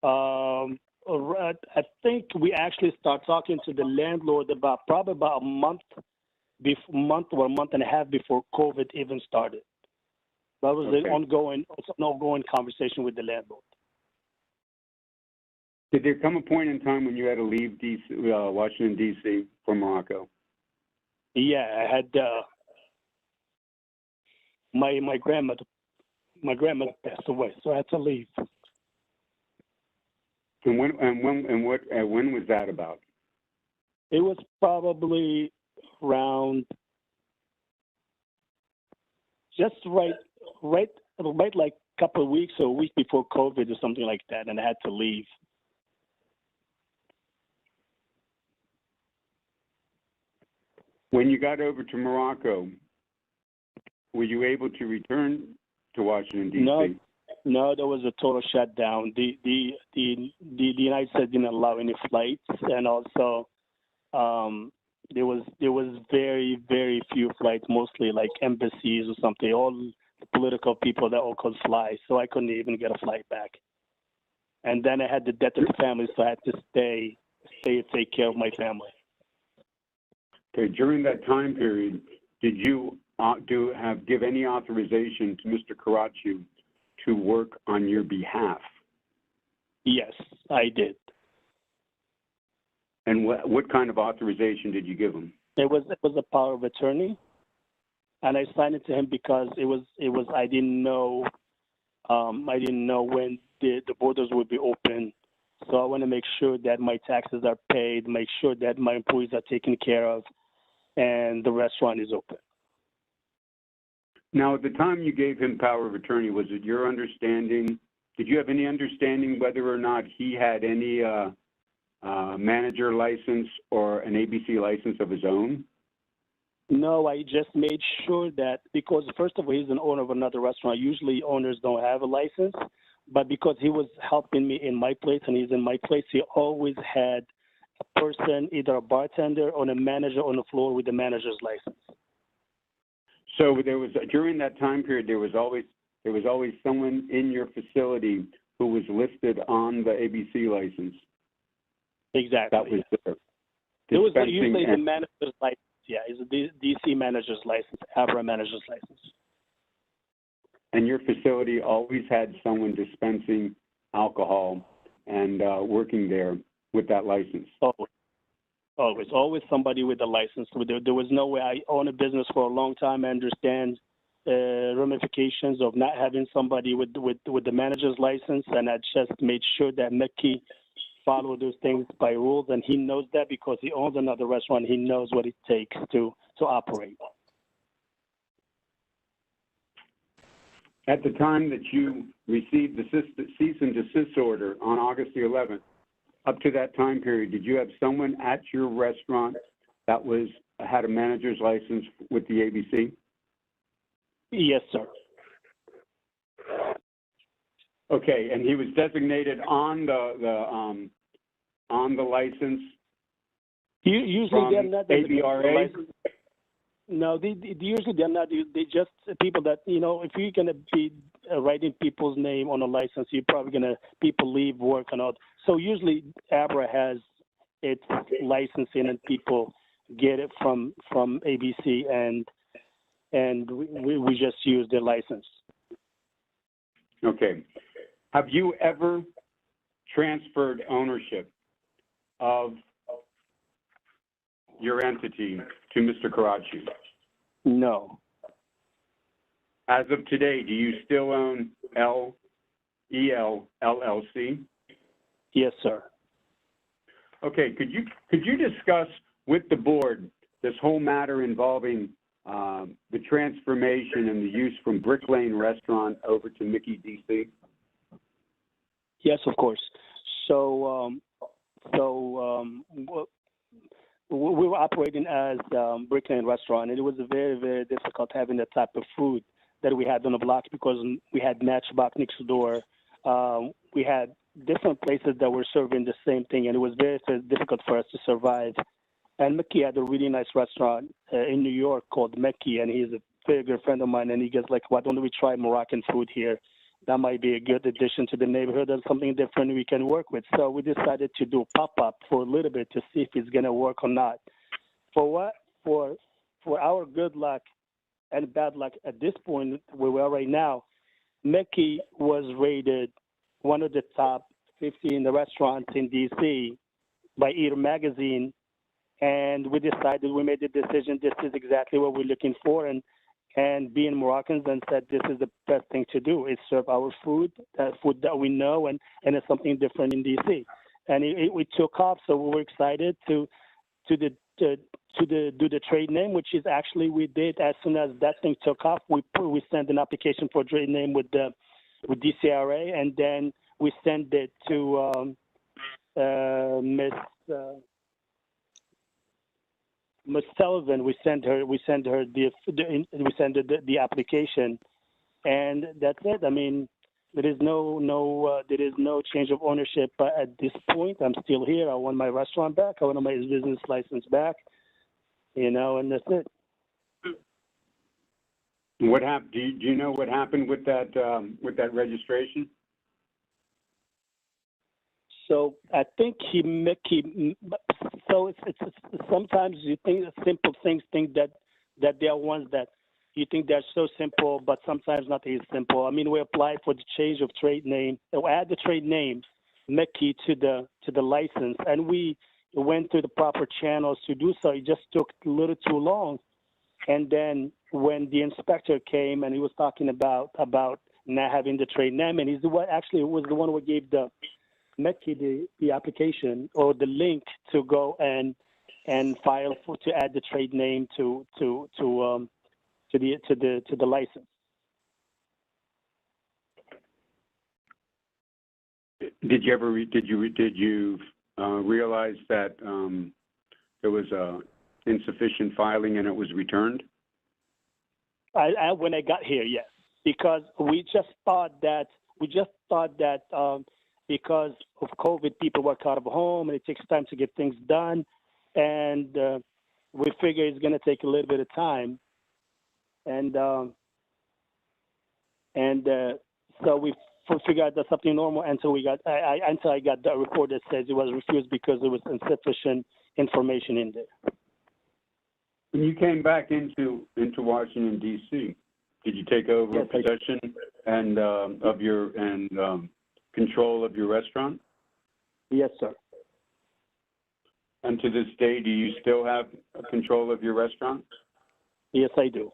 G: I think we actually start talking to the landlord probably about a month or a month and a half before COVID even started. That was
B: Okay.
G: an ongoing conversation with the landlord.
B: Did there come a point in time when you had to leave Washington, D.C. for Morocco?
G: Yeah, I had my grandmother passed away, so I had to leave.
B: And when was that about?
G: It was probably around just right like a couple of weeks or a week before COVID or something like that, and I had to leave.
B: When you got over to Morocco, were you able to return to Washington, D.C.?
G: No, there was a total shutdown. The United States didn't allow any flights, and also there was very, very few flights, mostly like embassies or something. All the political people that all could fly, so I couldn't even get a flight back. And then I had the death of the family, so I had to stay and take care of my family.
B: Okay. During that time period, did you give any authorization to Mr. Karachu to work on your behalf?
G: Yes, I did.
B: And what kind of authorization did you give him?
G: It was a power of attorney, and I signed it to him because it was I didn't know when the borders would be open, so I want to make sure that my taxes are paid, make sure that my employees are taken care of, and the restaurant is open.
B: Now, at the time you gave him power of attorney, was it your understanding? Did you have any understanding whether or not he had any manager license or an ABC license of his own?
G: No, I just made sure that because first of all, he's an owner of another restaurant. Usually owners don't have a license, but because he was helping me in my place and he's in my place, he always had a person, either a bartender or a manager on the floor with the manager's license.
B: So there was, during that time period, there was always someone in your facility who was listed on the ABC license.
G: Exactly.
B: That was there.
G: It was
B: Dispensing
G: usually the
B: and-
G: manager's license. Yeah, it's a DC manager's license, Abra manager's license.
B: And your facility always had someone dispensing alcohol and working there with that license.
G: Always somebody with a license. There was no way. I own a business for a long time. I understand ramifications of not having somebody with the manager's license, and I just made sure that Mickey follow those things by rules, and he knows that because he owns another restaurant. He knows what it takes to operate.
B: At the time that you received the cease and desist order on August the 11th, up to that time period, did you have someone at your restaurant that had a manager's license with the ABC?
G: Yes, sir.
B: Okay, and he was designated on the license.
G: Usually
B: from
G: they're not designated for
B: ABRA?
G: license. No, usually they're not. They just people that, if you're gonna be writing people's name on a license, you're probably gonna people leave work and all. So usually Abra has its licensing and people get it from ABC and we just use their license.
B: Okay. Have you ever transferred ownership of your entity to Mr. Karachi?
G: No.
B: As of today, do you still own LEL LLC?
G: Yes, sir.
B: Okay. Could you discuss with the board this whole matter involving the transformation and the use from Brick Lane Restaurant over to Mickey DC?
G: Yes, of course. So we were operating as Brick Lane Restaurant, and it was very, very difficult having the type of food that we had on the block because we had Matchbox next door. We had different places that were serving the same thing, and it was very, very difficult for us to survive. And Mickey had a really nice restaurant in New York called Mickey, and he's a very good friend of mine, and he goes like, why don't we try Moroccan food here? That might be a good addition to the neighborhood and something different we can work with. So we decided to do pop-up for a little bit to see if it's going to work or not. For our good luck and bad luck at this point where we are right now, Mickey was rated one of the top 50 in the restaurants in DC by Eater Magazine. And we made the decision, this is exactly what we're looking for. And being Moroccans, and said this is the best thing to do is serve our food, food that we know, and it's something different in DC. And it took off, so we were excited to do the trade name, which is actually we did as soon as that thing took off. We sent an application for a trade name with DCRA, and then we sent it to Ms. Sullivan. We sent her the application, and that's it. I mean, there is no change of ownership at this point. I'm still here. I want my restaurant back. I want my business license back. And that's it.
B: What happened? Do you know what happened with that registration?
G: So I think Mickey. So it's sometimes you think simple things, that there are ones that you think they're so simple, but sometimes not as simple. I mean, we applied for the change of trade name. We add the trade name Mickey to the license, and we went through the proper channels to do so. It just took a little too long. And then when the inspector came and he was talking about not having the trade name, and it was the one who gave the Mickey the application or the link to go and file to add the trade name to the license.
B: Did you realize that there was insufficient filing and it was returned?
G: When I got here, yes, because we just thought that because of COVID, people work out of home and it takes time to get things done, and we figure it's going to take a little bit of time, and so we figured that's something normal until I got the report that says it was refused because there was insufficient information in there.
B: When you came back into Washington D.C., did you take over
G: Yes,
B: possession and control of your restaurant?
G: Yes, sir.
B: And to this day, do you still have control of your restaurant?
G: Yes, I do.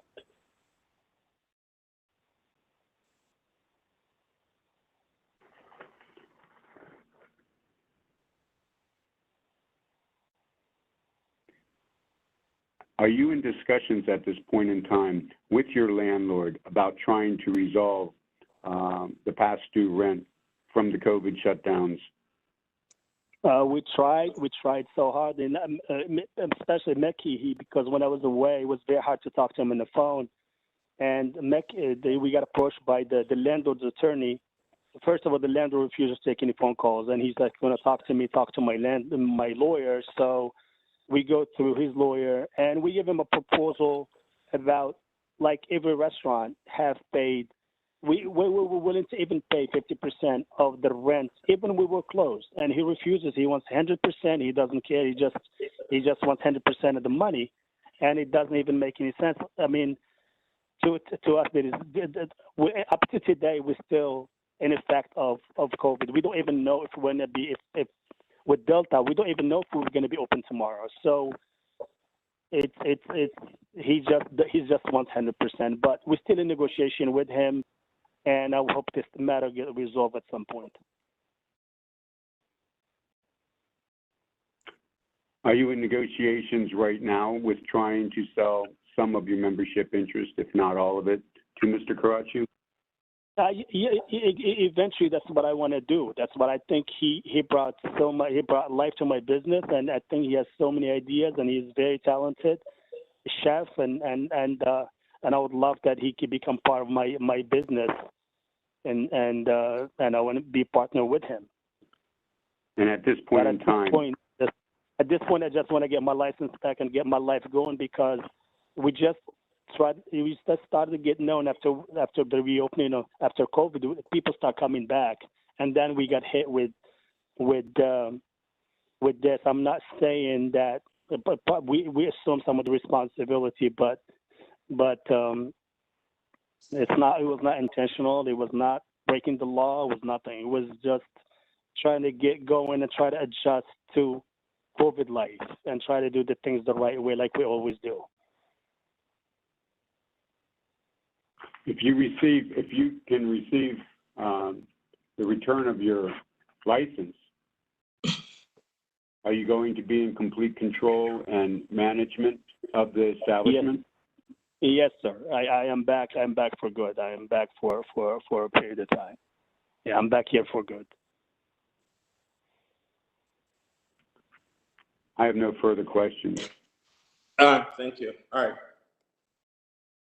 B: Are you in discussions at this point in time with your landlord about trying to resolve the past due rent from the COVID shutdowns?
G: We tried so hard, and especially Mekhi, because when I was away, it was very hard to talk to him on the phone. And we got approached by the landlord's attorney. First of all, the landlord refused to take any phone calls, and he's like, "Going to talk to my lawyer." So we go through his lawyer, and we give him a proposal about, like, every restaurant have paid. We were willing to even pay 50% of the rent, even we were closed. And he refuses. He wants 100%. He doesn't care. He just wants 100% of the money, and it doesn't even make any sense. I mean, to us, up to today, we're still in effect of COVID. We don't even know if we're gonna be if with Delta, we don't even know if we're going to be open tomorrow. So he just wants 100%. But we're still in negotiation with him, and I hope this matter get resolved at some point.
B: Are you in negotiations right now with trying to sell some of your membership interest, if not all of it, to Mr. Karachu?
G: Eventually, that's what I want to do. That's what I think. He brought life to my business, and I think he has so many ideas, and he's very talented chef, and I would love that he could become part of my business, and I want to be partner with him.
B: And at this point in time,
G: I just want to get my license back and get my life going, because we just started to get known after the reopening after COVID. People start coming back, and then we got hit with this. I'm not saying that, but we assume some of the responsibility, but it was not intentional. It was not breaking the law. It was nothing. It was just trying to get going and try to adjust to COVID life and try to do the things the right way, like we always do.
B: if you can receive the return of your license, are you going to be in complete control and management of the establishment?
G: Yes, sir. I am back. I'm back for good. I am back for a period of time. Yeah, I'm back here for good.
B: I have no further questions.
A: Thank you. All right.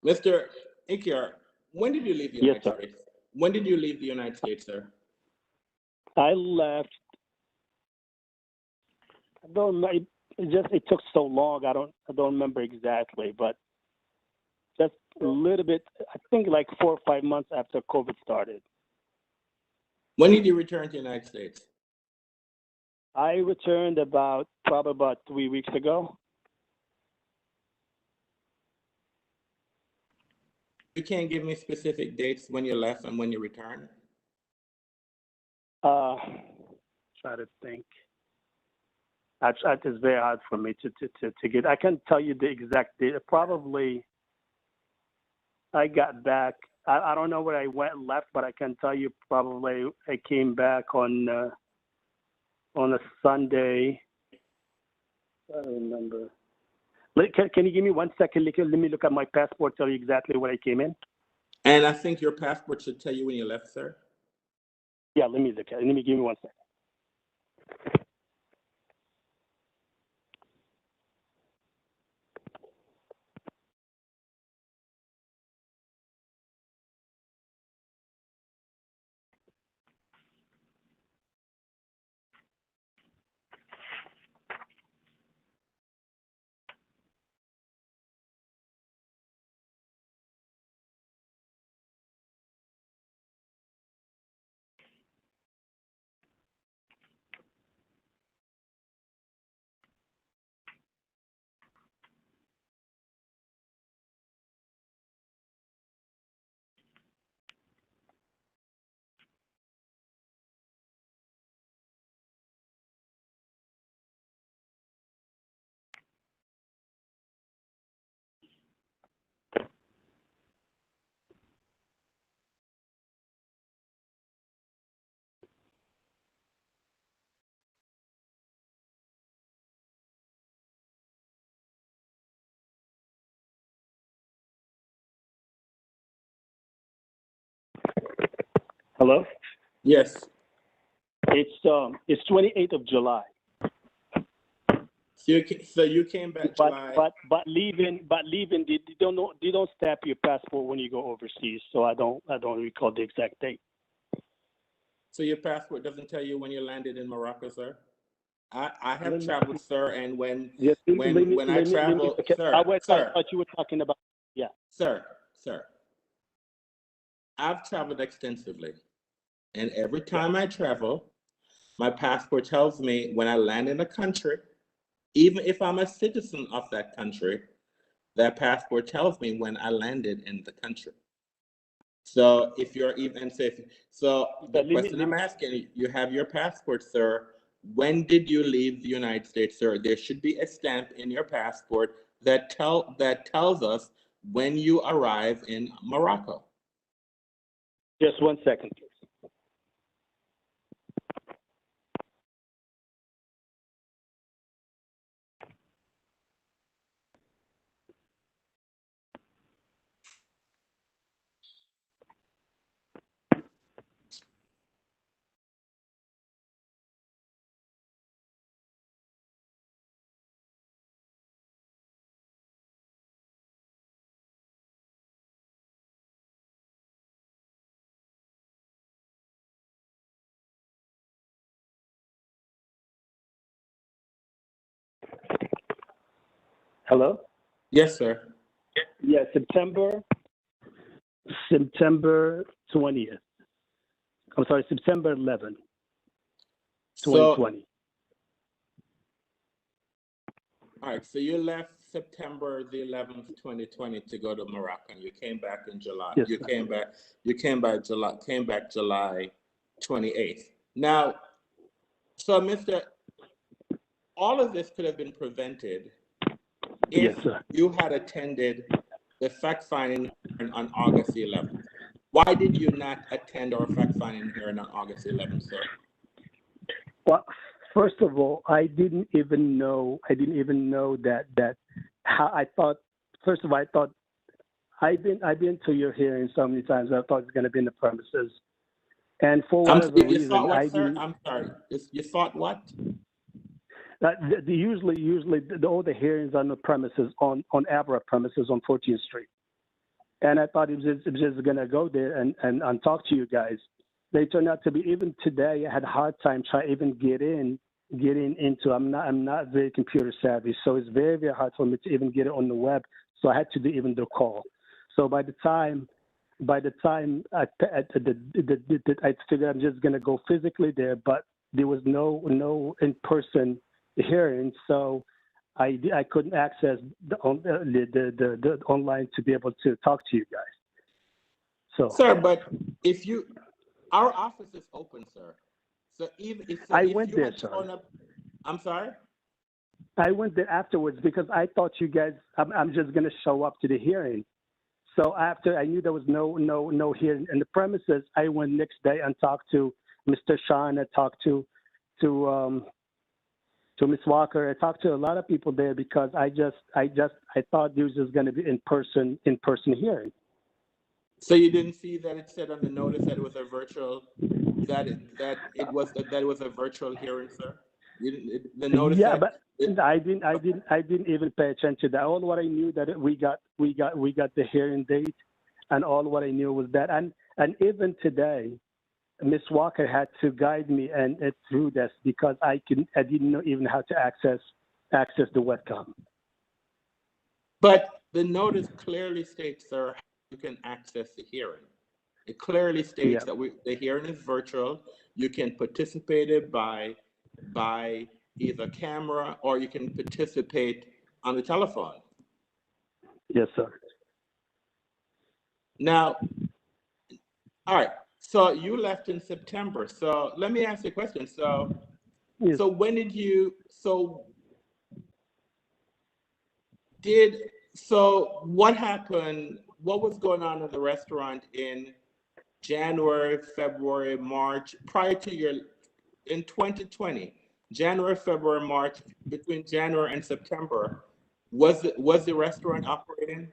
A: Mr. Ikiar, when did you leave the United States? When did you leave the United States, sir?
G: I left. I don't know. It took so long. I don't remember exactly, but just a little bit. I think like 4 or 5 months after COVID started.
A: When did you return to the United States?
G: I returned probably about 3 weeks ago.
A: You can't give me specific dates when you left and when you returned?
G: Try to think. It's very hard for me to get. I can't tell you the exact date. Probably I got back. I don't know where I went and left, but I can tell you probably I came back on a Sunday. I don't remember. Can you give me 1 second? Let me look at my passport, tell you exactly where I came in.
A: And I think your passport should tell you when you left, sir.
G: Yeah, let me look at it. Let me give me 1 second. Hello?
A: Yes.
G: It's 28th of July.
A: So you came back July.
G: But leaving they don't stamp your passport when you go overseas. So I don't recall the exact date.
A: So your passport doesn't tell you when you landed in Morocco, sir? I have
G: Let me-
A: traveled, sir, and when
G: Let
A: I
G: me-
A: travel,
G: okay.
A: sir,
G: I
A: sir,
G: thought you were talking about, yeah.
A: sir, I've traveled extensively, and every time I travel, my passport tells me when I land in a country, even if I'm a citizen of that country, that passport tells me when I landed in the country. So if you're even safe, so the question I'm asking, you have your passport, sir. When did you leave the United States, sir? There should be a stamp in your passport that tells us when you arrive in Morocco.
G: Just 1 second, please. Hello?
A: Yes, sir.
G: Yeah, September 20th. I'm sorry, September 11th, 2020.
A: All right, so you left September the 11th, 2020 to go to Morocco, and you came back in July.
G: Yes,
A: You
G: sir.
A: came back July 28th. Now, so all of this could have been prevented
G: Yes,
A: if
G: sir.
A: you had attended the fact-finding hearing on August 11th. Why did you not attend our fact-finding hearing on August 11th, sir?
G: Well, first of all, I didn't even know that how I thought. First of all, I thought I've been to your hearing so many times. I thought it's going to be in the premises, and for whatever
A: You
G: reason,
A: thought what,
G: I
A: sir?
G: didn't.
A: I'm sorry. You thought what?
G: Usually, all the hearings on the premises on Abra premises on 14th Street, and I thought it was just going to go there and talk to you guys. They turned out to be, even today, I had a hard time trying even getting into. I'm not very computer savvy, so it's very, very hard for me to even get it on the web. So I had to do even the call. So by the time I figured I'm just gonna go physically there, but there was no in-person hearing, so I couldn't access the online to be able to talk to you guys. So,
A: sir, but our office is open, sir. So if you had shown up, I'm sorry.
G: I went there afterwards because I thought you guys. I'm just gonna show up to the hearing. So after I knew there was no hearing in the premises, I went next day and talked to Mr. Sean. I talked to Ms. Walker. I talked to a lot of people there because I thought there was just going to be in person hearing.
A: So you didn't see that it said on the notice that it was a virtual, that it was a virtual hearing, sir? You didn't, the notice.
G: Yeah, but I didn't even pay attention to that. All what I knew that we got the hearing date, and all what I knew was that, and even today, Ms. Walker had to guide me and through this because I didn't know even how to access the webcam.
A: But the notice clearly states, sir, how you can access the hearing. It clearly states that the hearing is virtual. You can participate it by either camera, or you can participate on the telephone.
G: Yes, sir.
A: Now, all right. So you left in September. So let me ask you a question. So,
G: yes.
A: when did you? What happened? What was going on in the restaurant in January, February, March, prior to in 2020? January, February, March, between January and September, was the restaurant operating?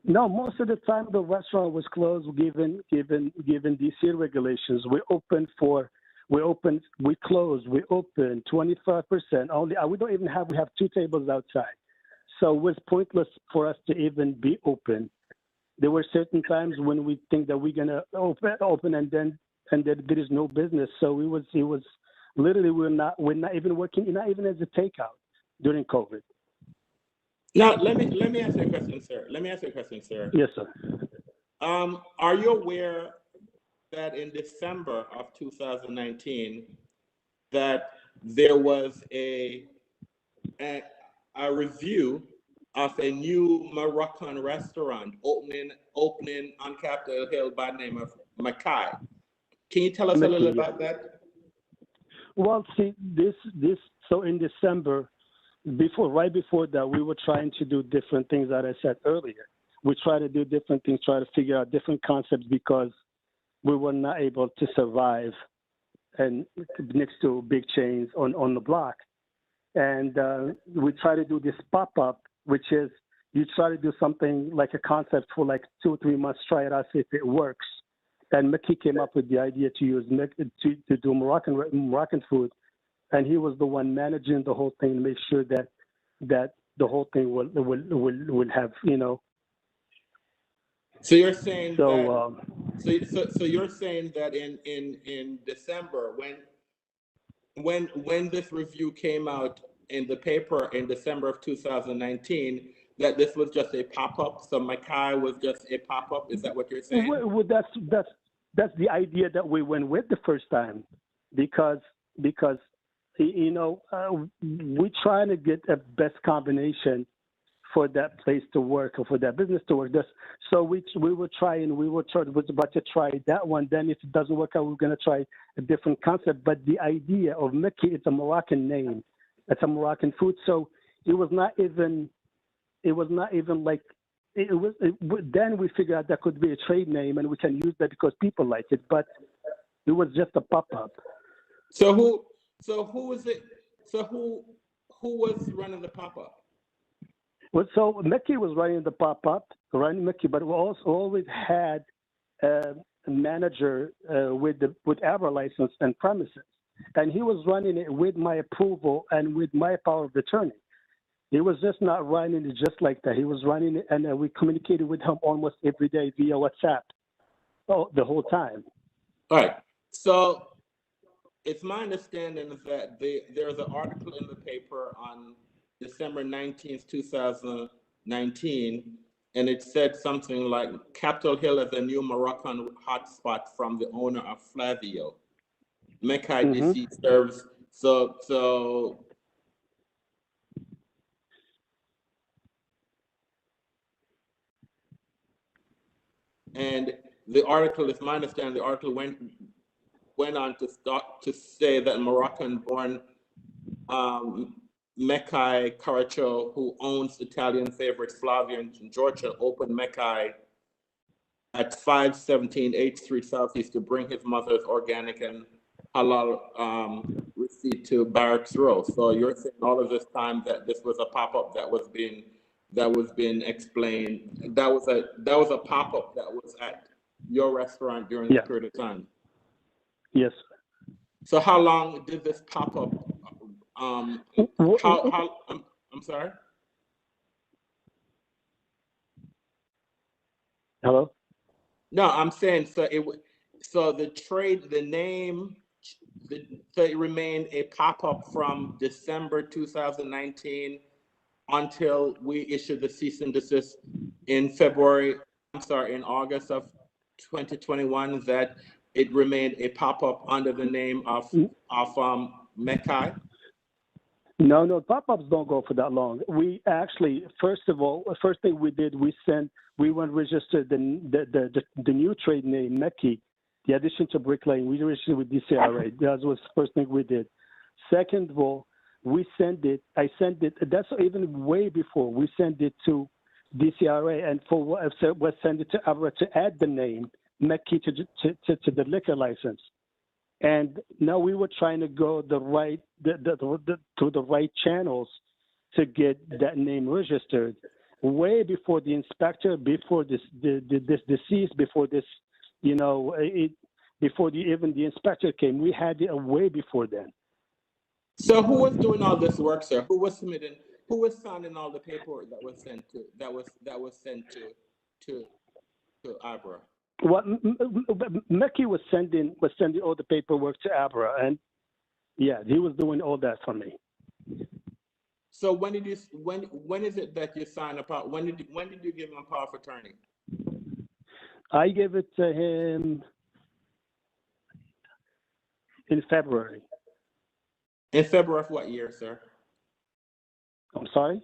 G: No, most of the time the restaurant was closed given DC regulations. We closed, we opened 25% only. We have 2 tables outside. So it was pointless for us to even be open. There were certain times when we think that we're gonna open and then there is no business. So it was literally we're not even working, not even as a takeout during COVID.
A: Now, let me ask you a question, sir.
G: Yes, sir.
A: Are you aware that in December of 2019, that there was a review of a new Moroccan restaurant opening on Capitol Hill by the name of Mackay? Can you tell us a little about that?
G: Well, see, so in December, right before that, we were trying to do different things that I said earlier. We try to do different things, try to figure out different concepts because we were not able to survive and next to big chains on the block. And we try to do this pop-up, which is you try to do something like a concept for like 2 or 3 months, try it out, see if it works. And Mickey came up with the idea to do Moroccan food. And he was the one managing the whole thing to make sure that the whole thing will have, you know.
A: So you're saying
G: So
A: so you're saying that in December when this review came out in the paper in December of 2019, that this was just a pop-up. So Mackay was just a pop-up. Is that what you're saying?
G: well, that's the idea that we went with the first time, because you know, we're trying to get a best combination for that place to work or for that business to work. So we were about to try that one. Then if it doesn't work out, we're going to try a different concept. But the idea of Mickey, it's a Moroccan name. It's a Moroccan food. So it was not even like, then we figured out that could be a trade name and we can use that because people like it. But it was just a pop-up.
A: So who was it? So who was running the pop-up?
G: Well, so Mickey was running the pop-up, but we also always had a manager with our license and premises, and he was running it with my approval and with my power of attorney. He was just not running it just like that. He was running it, and we communicated with him almost every day via WhatsApp, the whole time.
A: All right. So it's my understanding that there's an article in the paper on December 19th, 2019, and it said something like Capitol Hill is a new Moroccan hotspot from the owner of Flavio. Mackay DC serves so and the article, is my understanding, the article went on to say that Moroccan-born Mackay Caracho, who owns Italian favorite Flavio in Georgia, opened Mackay at 517 8th Street Southeast to bring his mother's organic and halal receipt to Barracks Row. So you're saying all of this time that this was a pop-up that was being explained. That was a pop-up that was at your restaurant during the period of time.
G: Yes.
A: So how long did this pop-up? I'm sorry.
G: Hello.
A: No, I'm saying so it remained a pop-up from December 2019 until we issued the cease and desist in August of 2021, that it remained a pop-up under the name of Mackay?
G: No, pop-ups don't go for that long. We actually, first thing we did, we went registered the new trade name, Mekki, the addition to Brick Lane. We registered with DCRA. That was the first thing we did. Second of all, I sent it, that's even way before, we sent it to DCRA and send it to Abra to add the name Mekki to the liquor license. And now we were trying to go to the right channels to get that name registered. way before the inspector, before this deceased, before this, you know, before even the inspector came. We had it way before then.
A: So who was doing all this work, sir? Who was submitting? Who was signing all the paperwork that was sent to to Abra?
G: What Mickey was sending all the paperwork to Abra, and yeah, he was doing all that for me.
A: So when is it that you sign a power? When did you give him a power of attorney?
G: I gave it to him in February.
A: In February of what year, sir?
G: I'm sorry?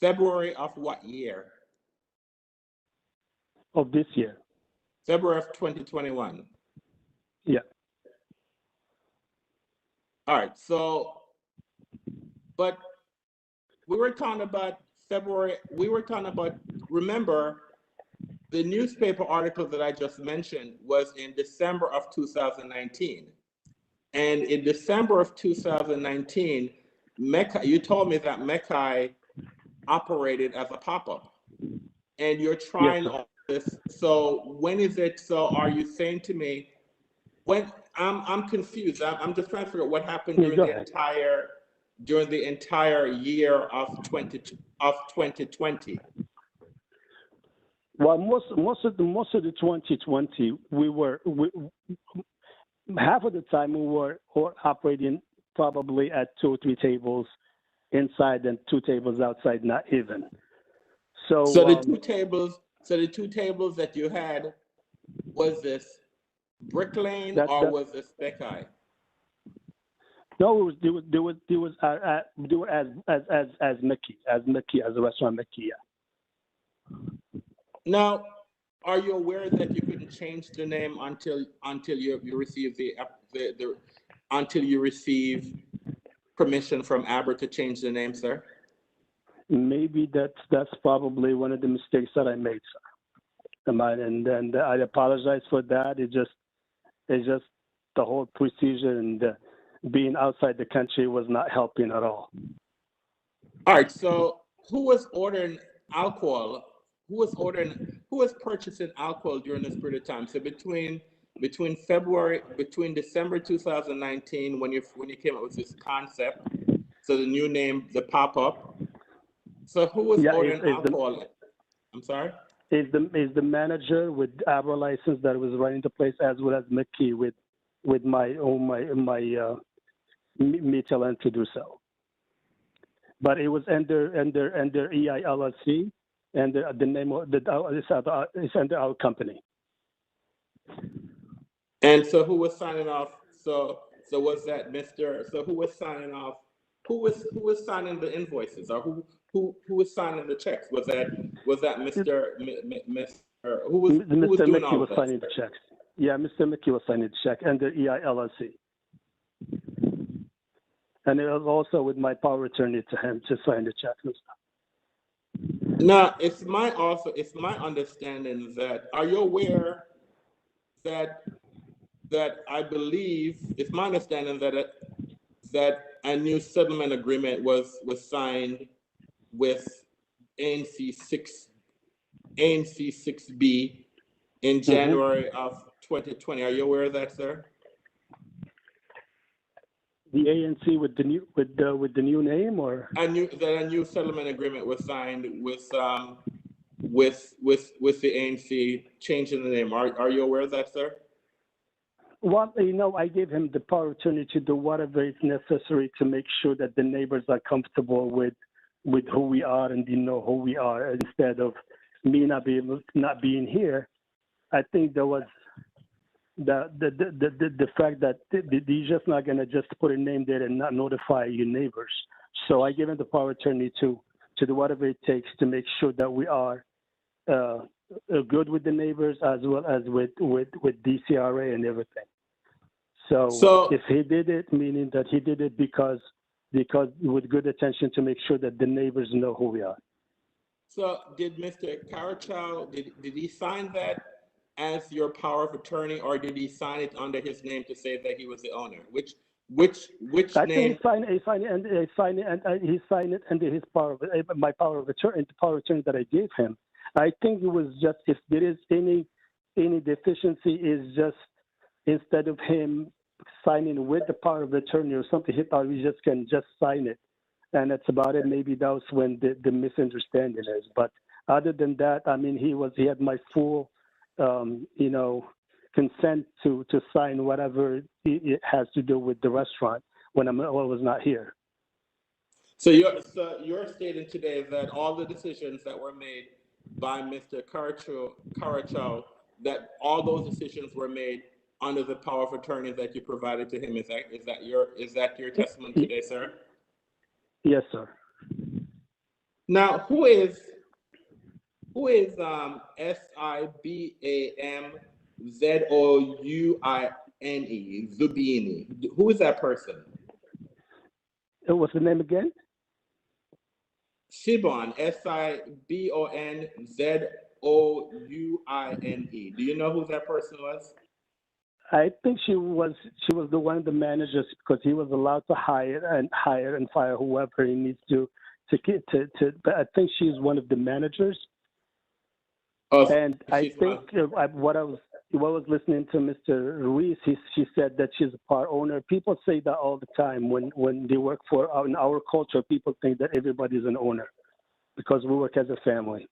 A: February of what year?
G: Of this year.
A: February of 2021.
G: Yeah.
A: All right. So, but we were talking about February. We were talking about, remember, the newspaper article that I just mentioned was in December of 2019. And in December of 2019, you told me that Mekai operated as a pop-up. And you're trying
G: Yes,
A: all this. So when is it? So are you saying to me, when I'm confused. I'm just trying to figure out what happened during the entire year of 2020.
G: Well, most of the 2020, half of the time we were operating probably at 2 or 3 tables inside and 2 tables outside, not even. So
A: the two tables that you had, was this Brick Lane or was this Beckeye?
G: No, it was as Mickey, as a restaurant Mickey. Yeah.
A: Now, are you aware that you couldn't change the name until you receive until you receive permission from Abra to change the name, sir?
G: Maybe that's probably one of the mistakes that I made, sir. And I apologize for that. It's just the whole procedure and being outside the country was not helping at all.
A: All right. So who was ordering alcohol? Who was purchasing alcohol during this period of time? So between December 2019, when you came up with this concept, so the new name, the pop-up. So who was ordering alcohol? I'm sorry?
G: Is the manager with Abra license that was running the place, as well as Mickey with me telling to do so. But it was under EI LLC, and the name of it's under our company.
A: And so who was signing off? So was that Mr. So who was signing off? Who was signing the invoices, or who was signing the checks? Was that Mr. Who was doing
G: Mickey
A: all
G: was
A: that?
G: signing the checks. Yeah, Mr. Mickey was signing the check under EI LLC. And it was also with my power attorney to him to sign the check and stuff.
A: Now, it's my understanding that, are you aware that I believe, it's my understanding that a new settlement agreement was signed with ANC 6B in January of 2020. Are you aware of that, sir?
G: The ANC with the new name, or
A: A new settlement agreement was signed with the ANC changing the name. Are you aware of that, sir?
G: Well, I gave him the power of attorney to do whatever is necessary to make sure that the neighbors are comfortable with who we are and they know who we are, instead of me not being here. I think there was the fact that you're just not going to just put a name there and not notify your neighbors. So I gave him the power of attorney to do whatever it takes to make sure that we are good with the neighbors, as well as with DCRA and everything. So if he did it, meaning that he did it because with good attention to make sure that the neighbors know who we are.
A: So did Mr. Karachow, did he sign that as your power of attorney, or did he sign it under his name to say that he was the owner? Which
G: I
A: name?
G: think he signed it under his power of my power of attorney, the power of attorney that I gave him. I think it was just if there is any deficiency, is just instead of him signing with the power of attorney or something, he thought we just can just sign it, and that's about it. Maybe that was when the misunderstanding is. But other than that, I mean, he had my full, consent to sign whatever it has to do with the restaurant when I was not here.
A: So you're stating today that all the decisions that were made by Mr. Caracho, that all those decisions were made under the power of attorney that you provided to him. Is that your testimony today, sir?
G: Yes, sir.
A: Now, who is SIBAMZOUINE, Zubini? Who is that person?
G: What's the name again?
A: Shibon, SIBONZOUINE. Do you know who that person was?
G: I think she was the one of the managers, because he was allowed to hire and fire whoever he needs to. But I think she's one of the managers.
A: Oh,
G: And I think what I was listening to Mr. Ruiz, she said that she's a part owner. People say that all the time when they work in our culture. People think that everybody's an owner because we work as a family.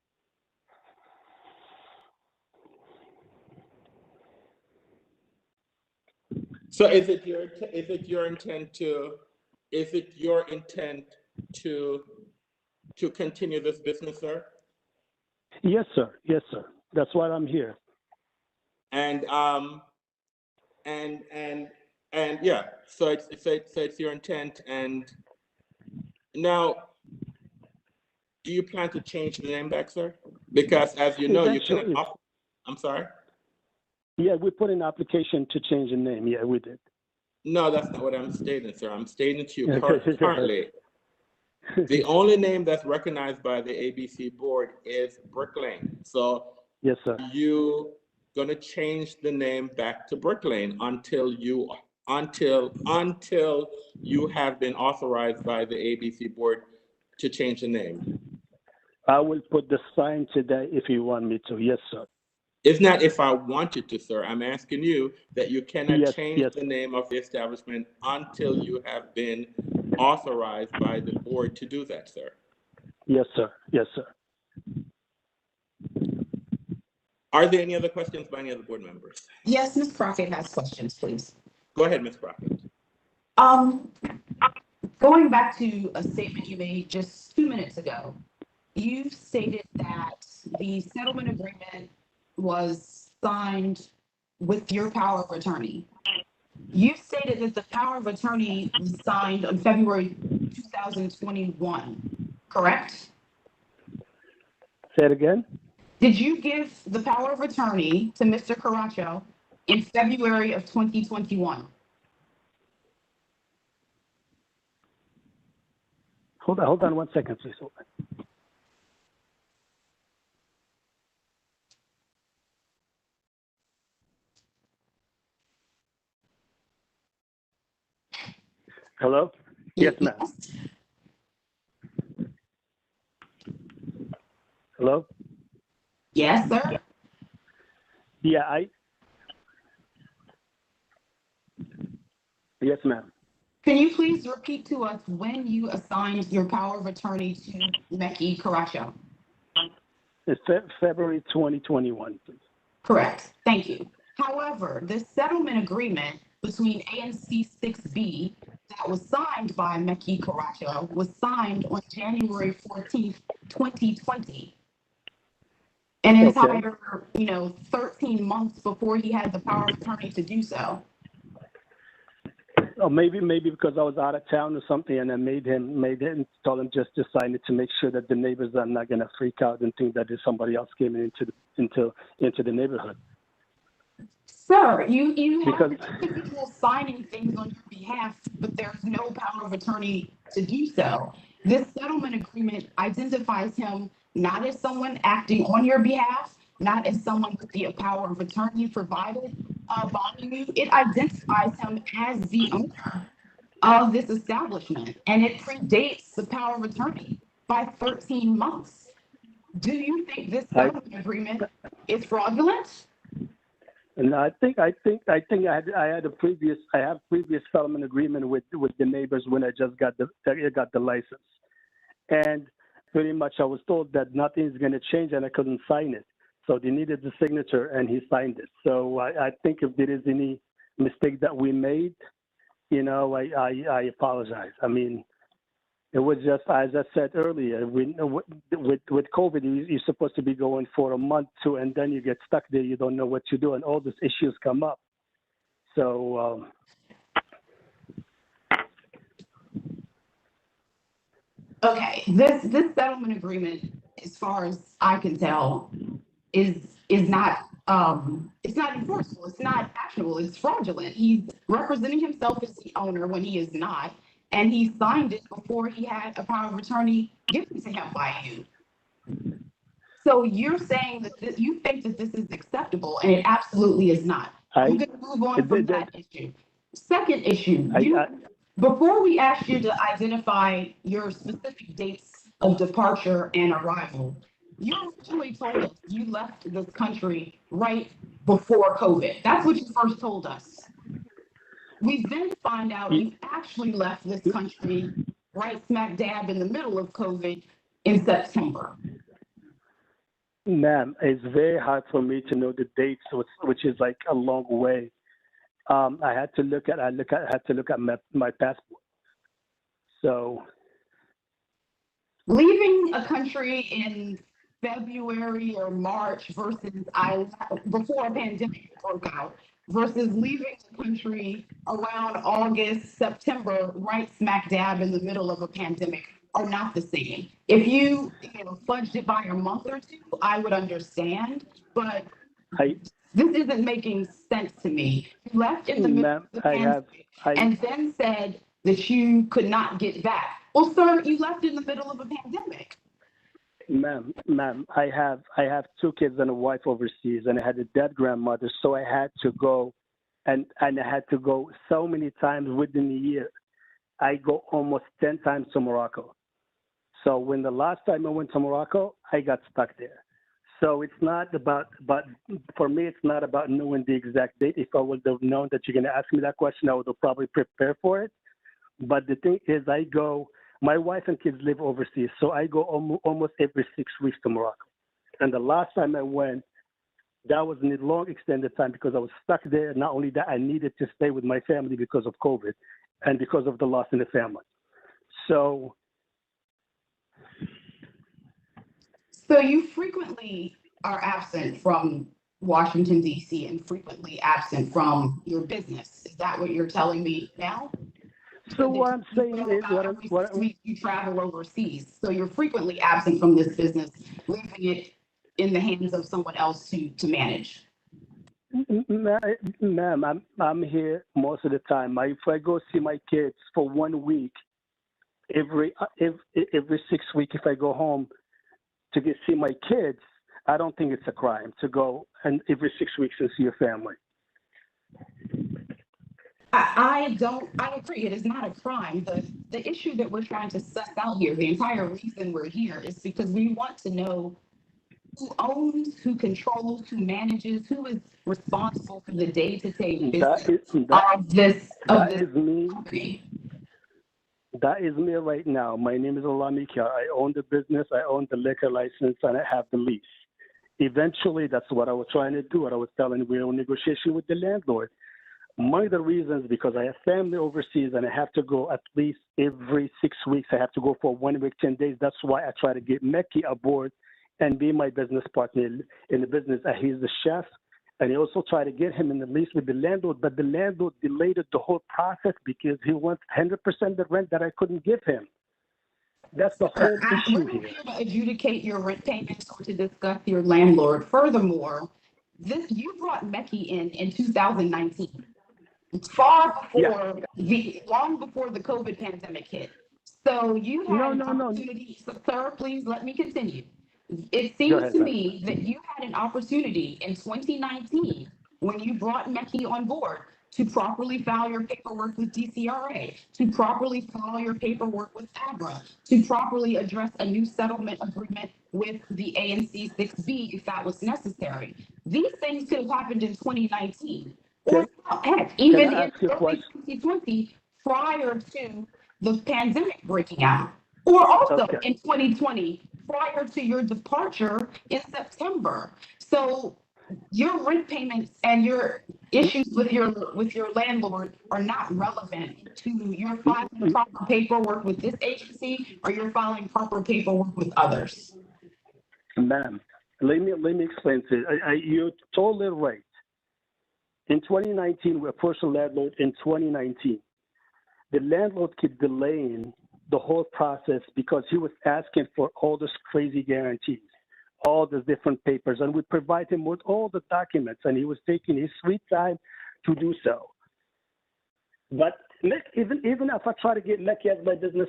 A: So is it your intent to continue this business, sir?
G: Yes, sir. Yes, sir. That's why I'm here.
A: And yeah, so it's your intent. And now, do you plan to change the name back, sir? Because as you know, you can. I'm sorry.
G: Yeah, we put in an application to change the name. Yeah, we did.
A: No, that's not what I'm stating, sir. I'm stating to you currently, the only name that's recognized by the ABC board is Brick Lane. So
G: yes, sir.
A: You gonna change the name back to Brick Lane until you have been authorized by the ABC board to change the name.
G: I will put the sign today if you want me to. Yes, sir.
A: It's not if I want you to, sir. I'm asking you that you cannot change the name of the establishment until you have been authorized by the board to do that, sir.
G: Yes, sir. Yes, sir.
A: Are there any other questions by any other board members?
C: Yes, Ms. Crockett has questions, please.
A: Go ahead, Ms. Crockett.
C: Going back to a statement you made just 2 minutes ago, you stated that the settlement agreement was signed with your power of attorney. You stated that the power of attorney was signed on February 2021, correct?
G: Say it again.
C: Did you give the power of attorney to Mr. Caracho in February of 2021?
G: Hold on 1 second, please. Hold on. Hello? Yes, ma'am. Hello?
C: Yes, sir.
G: Yeah, yes, ma'am.
C: Can you please repeat to us when you assigned your power of attorney to Meki Caracho?
G: It's February 2021, please.
C: Correct. Thank you. However, the settlement agreement between ANC 6B that was signed by Meki Caracho was signed on January 14th, 2020. An entire, 13 months before he had the power of attorney to do so.
G: Oh, maybe because I was out of town or something, and I told him just to sign it to make sure that the neighbors are not going to freak out and think that there's somebody else came into the neighborhood.
C: Sir, you have individuals signing things on your behalf, but there's no power of attorney to do so. This settlement agreement identifies him not as someone acting on your behalf, not as someone with the power of attorney provided by you. It identifies him as the owner. of this establishment, and it predates the power of attorney by 13 months. Do you think this settlement agreement is fraudulent?
G: And I have previous settlement agreement with the neighbors when I just got the license, and pretty much I was told that nothing's going to change and I couldn't sign it. So they needed the signature and he signed it. So I think if there is any mistake that we made, I apologize. I mean, it was just, as I said earlier, with COVID, you're supposed to be going for a month, too, and then you get stuck there. You don't know what to do, and all these issues come up. So,
C: Okay, this settlement agreement, as far as I can tell, is not it's not enforceable. It's not actionable. It's fraudulent. He's representing himself as the owner when he is not, and he signed it before he had a power of attorney given to him by you. So you're saying that you think that this is acceptable, and it absolutely is not. I'm going to move on from that issue. Second issue, before we asked you to identify your specific dates of departure and arrival, you originally told us you left this country right before COVID. That's what you first told us. We then find out you actually left this country right smack dab in the middle of COVID in September.
G: Ma'am, it's very hard for me to know the dates, which is like a long way. I had to look at my passport. So,
C: leaving a country in February or March versus before a pandemic broke out versus leaving the country around August, September, right smack dab in the middle of a pandemic are not the same. If you fudged it by a month or two, I would understand, but this isn't making sense to me. You left in the middle of the pandemic and then said that you could not get back. Well, sir, you left in the middle of a pandemic.
G: Ma'am, I have two kids and a wife overseas, and I had a dead grandmother, so I had to go, and I had to go so many times within a year. I go almost 10 times to Morocco. So when the last time I went to Morocco, I got stuck there. So it's not about, but for me, it's not about knowing the exact date. If I would have known that you're going to ask me that question, I would have probably prepared for it. But the thing is, my wife and kids live overseas, so I go almost every 6 weeks to Morocco. And the last time I went, that was a long extended time because I was stuck there. Not only that, I needed to stay with my family because of COVID and because of the loss in the family. So
C: you frequently are absent from Washington, D.C. and frequently absent from your business. Is that what you're telling me now?
G: So what I'm saying is,
C: what you travel overseas, so you're frequently absent from this business, leaving it in the hands of someone else to manage.
G: Ma'am, I'm here most of the time. If I go see my kids for 1 week, every 6 weeks, if I go home to see my kids, I don't think it's a crime to go and every 6 weeks and see your family.
C: I agree. It is not a crime. The issue that we're trying to suss out here, the entire reason we're here, is because we want to know who owns, who controls, who manages, who is responsible for the day-to-day business of this company.
G: That is me right now. My name is Olamika. I own the business, I own the liquor license, and I have the lease. Eventually, that's what I was trying to do. What I was telling, we're in negotiation with the landlord. One of the reasons, because I have family overseas and I have to go at least every 6 weeks. I have to go for 1 week, 10 days. That's why I try to get Mekki aboard and be my business partner in the business. He's the chef, and I also try to get him in the lease with the landlord, but the landlord delayed the whole process because he wants 100% the rent that I couldn't give him. That's the whole issue here.
C: We're here to adjudicate your rent payments or to discuss your landlord. Furthermore, you brought Mekki in 2019. Long before the COVID pandemic hit. So you had an opportunity. So, sir, please let me continue. It seems to me that you had an opportunity in 2019 when you brought Mekki on board to properly file your paperwork with DCRA, to properly file your paperwork with ABRA, to properly address a new settlement agreement with the ANC 6B if that was necessary. These things could have happened in 2019. Or heck, even
G: I
C: in
G: ask you a
C: early
G: question?
C: 2020, prior to the pandemic breaking out. Or also
G: Okay.
C: in 2020, prior to your departure in September. So your rent payments and your issues with your landlord are not relevant to you're filing proper paperwork with this agency or you're filing proper paperwork with others.
G: Ma'am, let me explain to you. You're totally right. In 2019, we approached the landlord in 2019. The landlord kept delaying the whole process because he was asking for all this crazy guarantees, all the different papers, and we provide him with all the documents, and he was taking his sweet time to do so. But even if I try to get Mekki as my business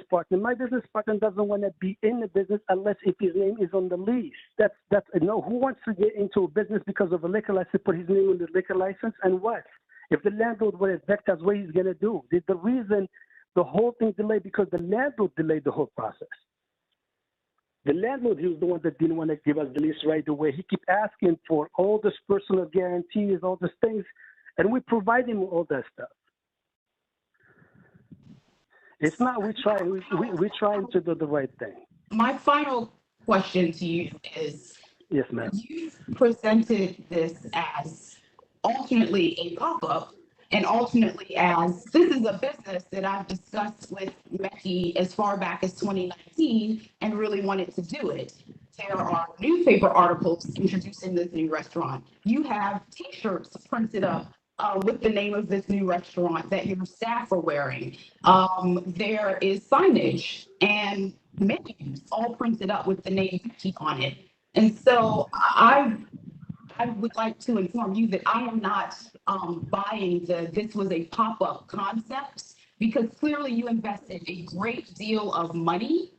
G: partner doesn't want to be in the business unless if his name is on the lease. That's no. Who wants to get into a business because of a liquor license, put his name on the liquor license, and what? If the landlord will evict us, what he's going to do? The reason the whole thing delayed because the landlord delayed the whole process. The landlord, he was the one that didn't want to give us the lease right away. He kept asking for all this personal guarantees, all these things, and we provide him all that stuff. It's not we're trying to do the right thing.
C: My final question to you is,
G: Yes, ma'am.
C: you've presented this as alternately a pop-up and alternately as this is a business that I've discussed with Mekki as far back as 2019 and really wanted to do it. There are newspaper articles introducing this new restaurant. You have T-shirts printed up with the name of this new restaurant that your staff are wearing. There is signage and menus all printed up with the name Mekki on it. And so I would like to inform you that I am not buying this was a pop-up concept because clearly you invested a great deal of money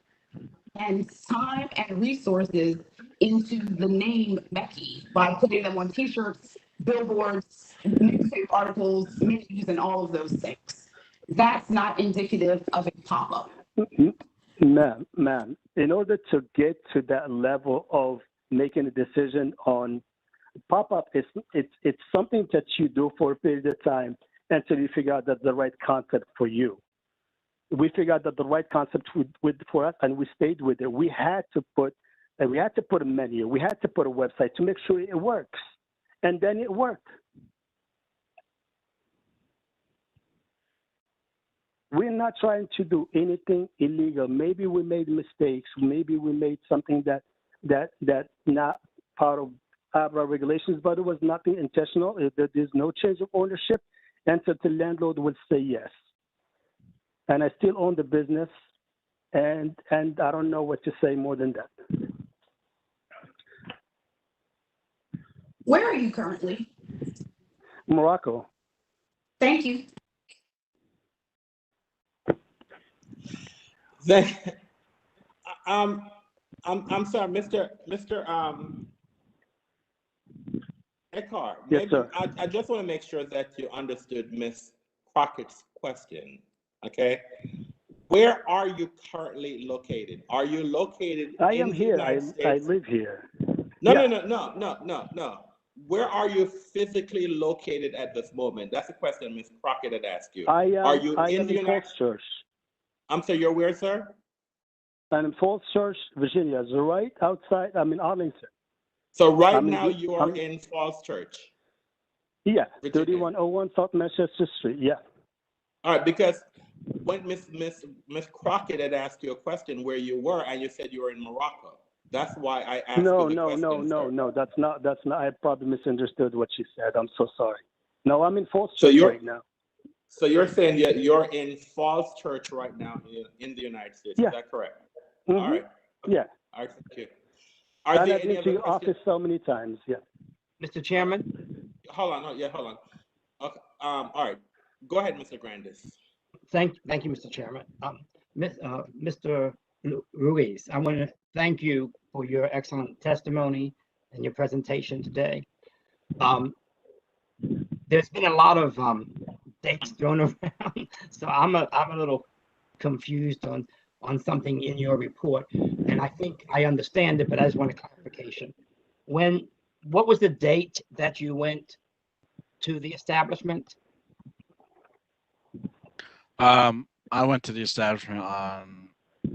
C: and time and resources into the name Mekki by putting them on T-shirts, billboards, newspaper articles, menus, and all of those things. That's not indicative of a pop-up.
G: Ma'am, in order to get to that level of making a decision on pop-up, it's something that you do for a period of time until you figure out that's the right concept for you. We figured out that the right concept for us, and we stayed with it. We had to put a menu. We had to put a website to make sure it works, and then it worked. We're not trying to do anything illegal. Maybe we made mistakes. Maybe we made something that not part of our regulations, but it was nothing intentional. There's no change of ownership, and so the landlord would say yes. And I still own the business, and I don't know what to say more than that.
C: Where are you currently?
G: Morocco.
C: Thank you.
A: I'm sorry, Mr. Eckhart.
G: Yes,
A: Maybe
G: sir.
A: I just want to make sure that you understood Ms. Crockett's question. Okay, where are you currently located? Are you located?
G: I am here. I live here.
A: No. Where are you physically located at this moment? That's the question Ms. Crockett had asked you.
G: I am
A: in
G: in Falls Church.
A: I'm sorry, you're where, sir?
G: I'm in Falls Church, Virginia. It's right outside. I'm in Arlington.
A: So right now you are in Falls Church.
G: Yeah,
A: Virginia.
G: 3101 South Manchester Street. Yeah.
A: All right, because when Miss Crockett had asked you a question where you were, and you said you were in Morocco. That's why I asked you the question.
G: No. That's not. I probably misunderstood what she said. I'm so sorry. No, I'm in Falls Church right now.
A: So you're saying you're in Falls Church right now in the United States.
G: Yeah.
A: Is that correct?
G: Mm-hmm.
A: All right.
G: Yeah.
A: All right. Thank you. Are there any
G: I've been to
A: other
G: your
A: questions?
G: office so many times. Yeah.
E: Mr. Chairman?
A: Hold on. Hold on. Okay. All right. Go ahead, Mr. Grandis.
E: Thank you, Mr. Chairman. Mr. Ruiz, I want to thank you for your excellent testimony and your presentation today. there's been a lot of dates thrown around, so I'm a little confused on something in your report, and I think I understand it, but I just want a clarification. What was the date that you went to the establishment?
H: I went to the establishment on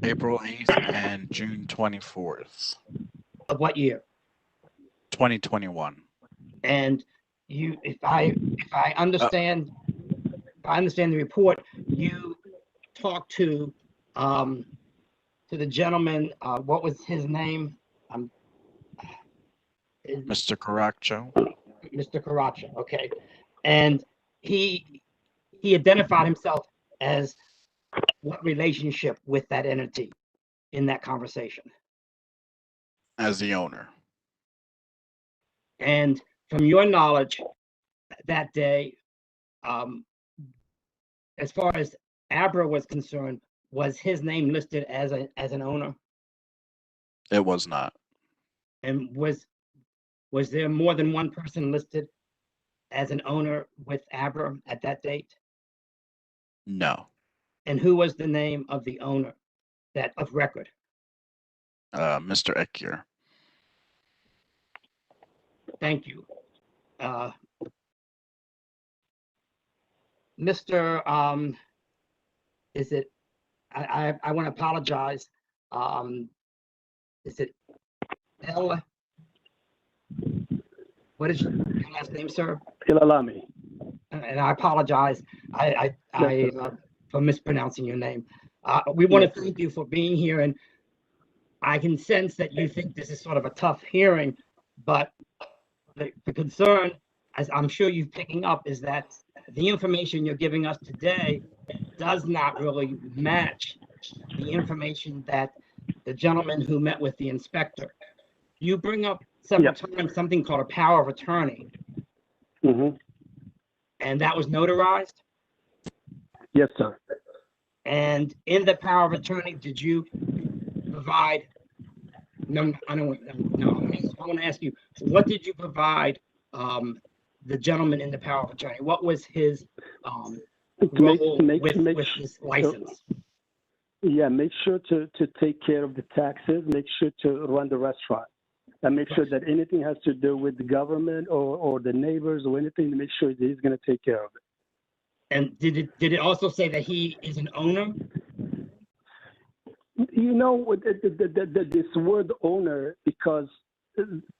H: April 8th and June 24th,
E: Of what year?
H: 2021.
E: And you, if I understand, if I understand the report, you talked to the gentleman, what was his name?
H: Mr. Caracho.
E: Mr. Caracha, okay. And he identified himself as what relationship with that entity in that conversation?
H: As the owner.
E: And from your knowledge that day, as far as Abra was concerned, was his name listed as an owner?
H: It was not.
E: And was there more than one person listed as an owner with Abra at that date?
H: No.
E: And who was the name of the owner that of record?
H: Mr. Ekier.
E: Thank you. Mr. Is it, I want to apologize. Is it L? What is your last name, sir?
G: Ilalami.
E: And I apologize for mispronouncing your name. We want to thank you for being here, and I can sense that you think this is sort of a tough hearing, but the concern, as I'm sure you're picking up, is that the information you're giving us today does not really match the information that the gentleman who met with the inspector. You bring up several times something called a power of attorney.
G: Mm-hmm.
E: And that was notarized?
G: Yes, sir.
E: And in the power of attorney, did you provide, no, I don't want, no, I want to ask you, what did you provide the gentleman in the power of attorney? What was his role with his license?
G: Yeah, make sure to take care of the taxes, make sure to run the restaurant, and make sure that anything has to do with the government or the neighbors or anything, to make sure that he's going to take care of it.
E: And did it also say that he is an owner?
G: You know, this word owner, because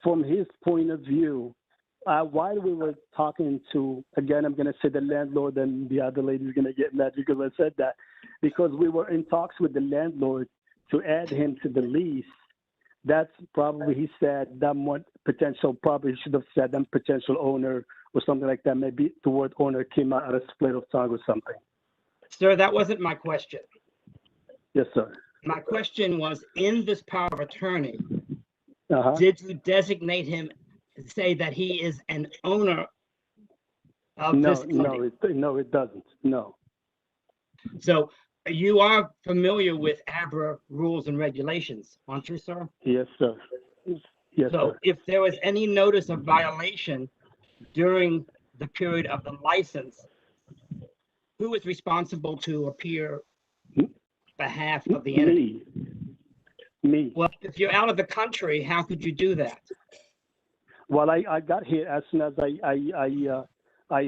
G: from his point of view, while we were talking to, again, I'm going to say the landlord, and the other lady's going to get mad because I said that, because we were in talks with the landlord to add him to the lease. That's probably, he said, that one potential, probably should have said that potential owner or something like that. Maybe the word owner came out of a split of tongue or something.
E: Sir, that wasn't my question.
G: Yes, sir.
E: My question was, in this power of attorney,
G: Uh-huh.
E: did you designate him, say that he is an owner of this company?
G: No, it doesn't. No.
E: So you are familiar with ABRA rules and regulations, aren't you, sir?
G: Yes, sir. Yes,
E: So
G: sir.
E: if there was any notice of violation during the period of the license, who is responsible to appear on behalf of the entity?
G: Me.
E: Well, if you're out of the country, how could you do that?
G: Well, I got here as soon as I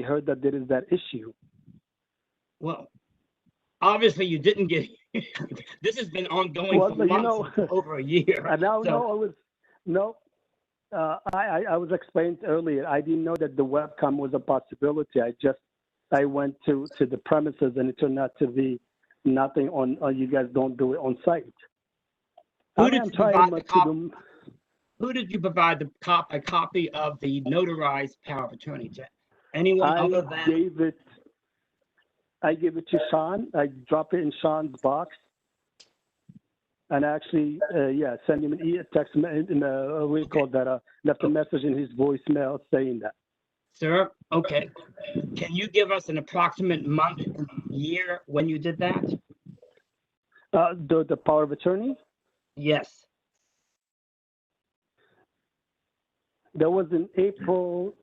G: heard that there is that issue.
E: Well, obviously you didn't get this has been ongoing for months, over a year.
G: I was explained earlier. I didn't know that the webcam was a possibility. I went to the premises, and it turned out to be nothing on. You guys don't do it on site.
E: Who did you provide a copy of the notarized power of attorney to? Anyone other than?
G: I gave it to Sean. I dropped it in Sean's box, and actually, sent him a text, left a message in his voicemail saying that.
E: Sir, okay. Can you give us an approximate month and year when you did that?
G: The power of attorney?
E: Yes.
G: That was in April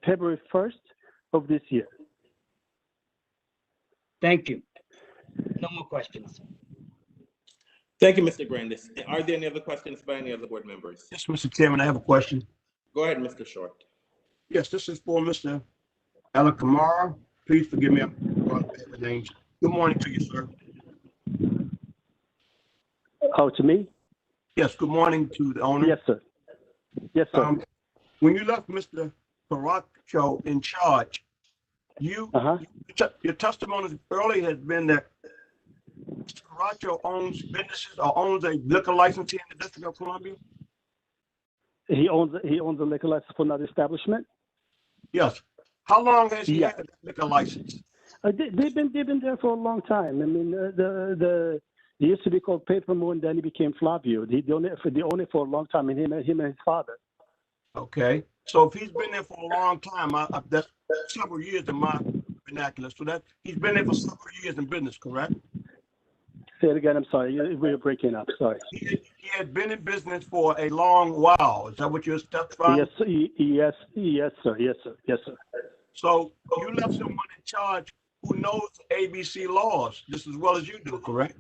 G: February 1st of this year.
E: Thank you. No more questions.
A: Thank you, Mr. Grandis. Are there any other questions by any other board members?
I: Yes, Mr. Chairman, I have a question.
A: Go ahead, Mr. Short.
I: Yes, this is for Mr. Alakamara. Please forgive me, I'm wrong with names. Good morning to you, sir.
G: Oh, to me?
I: Yes, good morning to the owner.
G: Yes, sir. Yes, sir.
I: When you left Mr. Caracho in charge, your testimony earlier has been that Mr. Caracho owns businesses or owns a liquor license here in the District of Columbia?
G: He owns a liquor license for another establishment?
I: Yes. How long has he had a liquor license?
G: They've been there for a long time. I mean, he used to be called Papermo, and then he became Flavio. They owned it for a long time, and him and his father.
I: Okay. So if he's been there for a long time, that's several years in my vernacular. So that he's been there for several years in business, correct?
G: Say it again. I'm sorry. We were breaking up. Sorry.
I: He had been in business for a long while. Is that what you're testifying?
G: Yes, sir. Yes, sir.
I: So you left someone in charge who knows ABC laws just as well as you do, correct?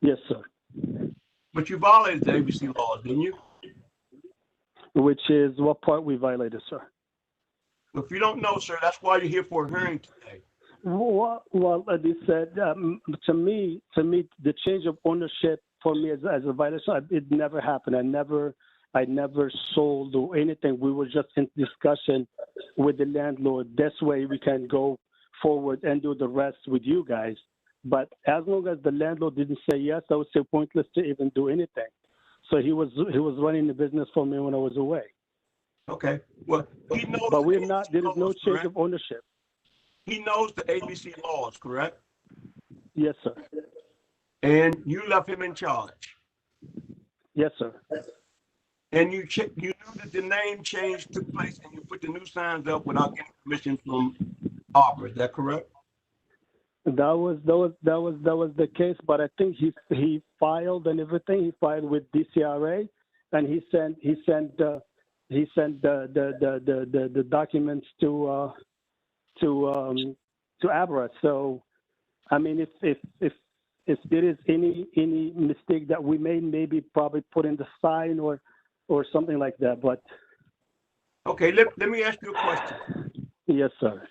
G: Yes, sir.
I: But you violated the ABC laws, didn't you?
G: Which is what part we violated, sir?
I: If you don't know, sir, that's why you're here for a hearing today.
G: Well, as you said, to me, the change of ownership for me as a violation, it never happened. I never sold or anything. We were just in discussion with the landlord. This way we can go forward and do the rest with you guys. But as long as the landlord didn't say yes, I would say pointless to even do anything. So he was running the business for me when I was away.
I: Okay. Well, he knows.
G: But there is no change of ownership.
I: He knows the ABC laws, correct?
G: Yes, sir.
I: And you left him in charge.
G: Yes, sir.
I: And you knew that the name change took place, and you put the new signs up without getting permission from Arbor. Is that correct?
G: That was the case, but I think he filed and everything. He filed with DCRA, and he sent the documents to Abra. So, I mean, if there is any mistake that we made, maybe probably put in the sign or something like that. But
I: okay, let me ask you a question.
G: Yes, sir.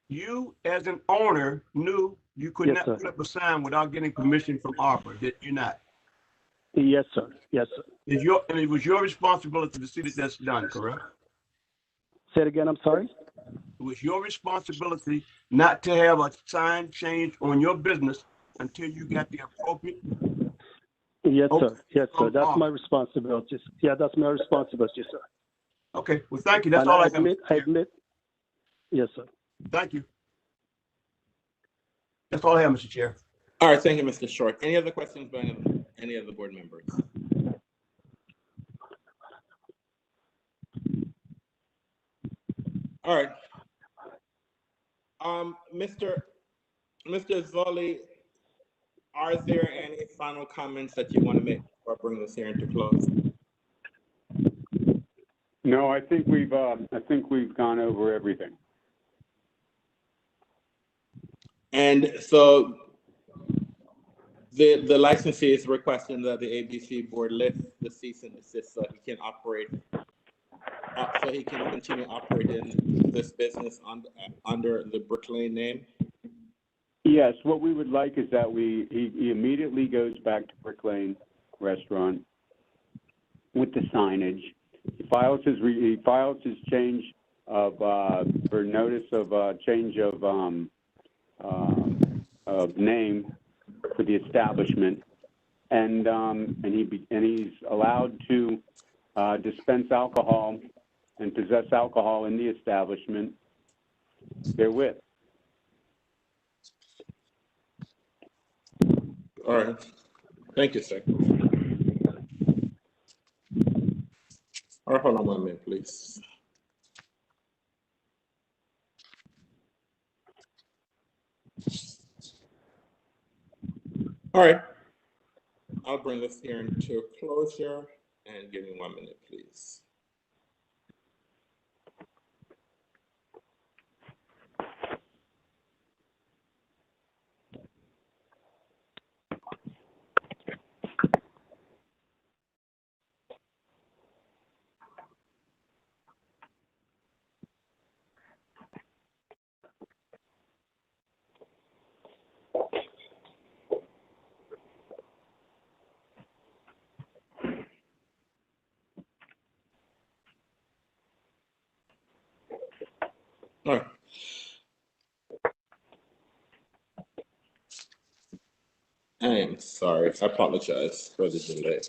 I: You, as an owner, knew you could not put up a sign without getting permission from Arbor, did you not?
G: Yes, sir. Yes, sir.
I: And it was your responsibility to see that that's done, correct?
G: Say it again. I'm sorry.
I: It was your responsibility not to have a sign change on your business until you got the appropriate.
G: Yes, sir. Yes, sir. That's my responsibility. Yeah, that's my responsibility, sir.
I: Okay. Well, thank you. That's all I
G: admit. Yes, sir.
I: Thank you. That's all I have, Mr. Chair.
A: All right, thank you, Mr. Short. Any other questions by any other board members? All right. Mr. Zolli, are there any final comments that you want to make before I bring this hearing to close?
B: No, I think we've gone over everything.
A: And so the licensee is requesting that the ABC board lift the cease and desist so he can operate, so he can continue operating this business under the Brick Lane name.
B: Yes, what we would like is that he immediately goes back to Brick Lane Restaurant with the signage. He files his change of or notice of change of name for the establishment, and he's allowed to dispense alcohol and possess alcohol in the establishment therewith.
A: All right. Thank you, sir. All right, hold on 1 minute, please. All right. I'll bring this hearing to a closure. And give me 1 minute, please. All right. I am sorry. I apologize for the delay.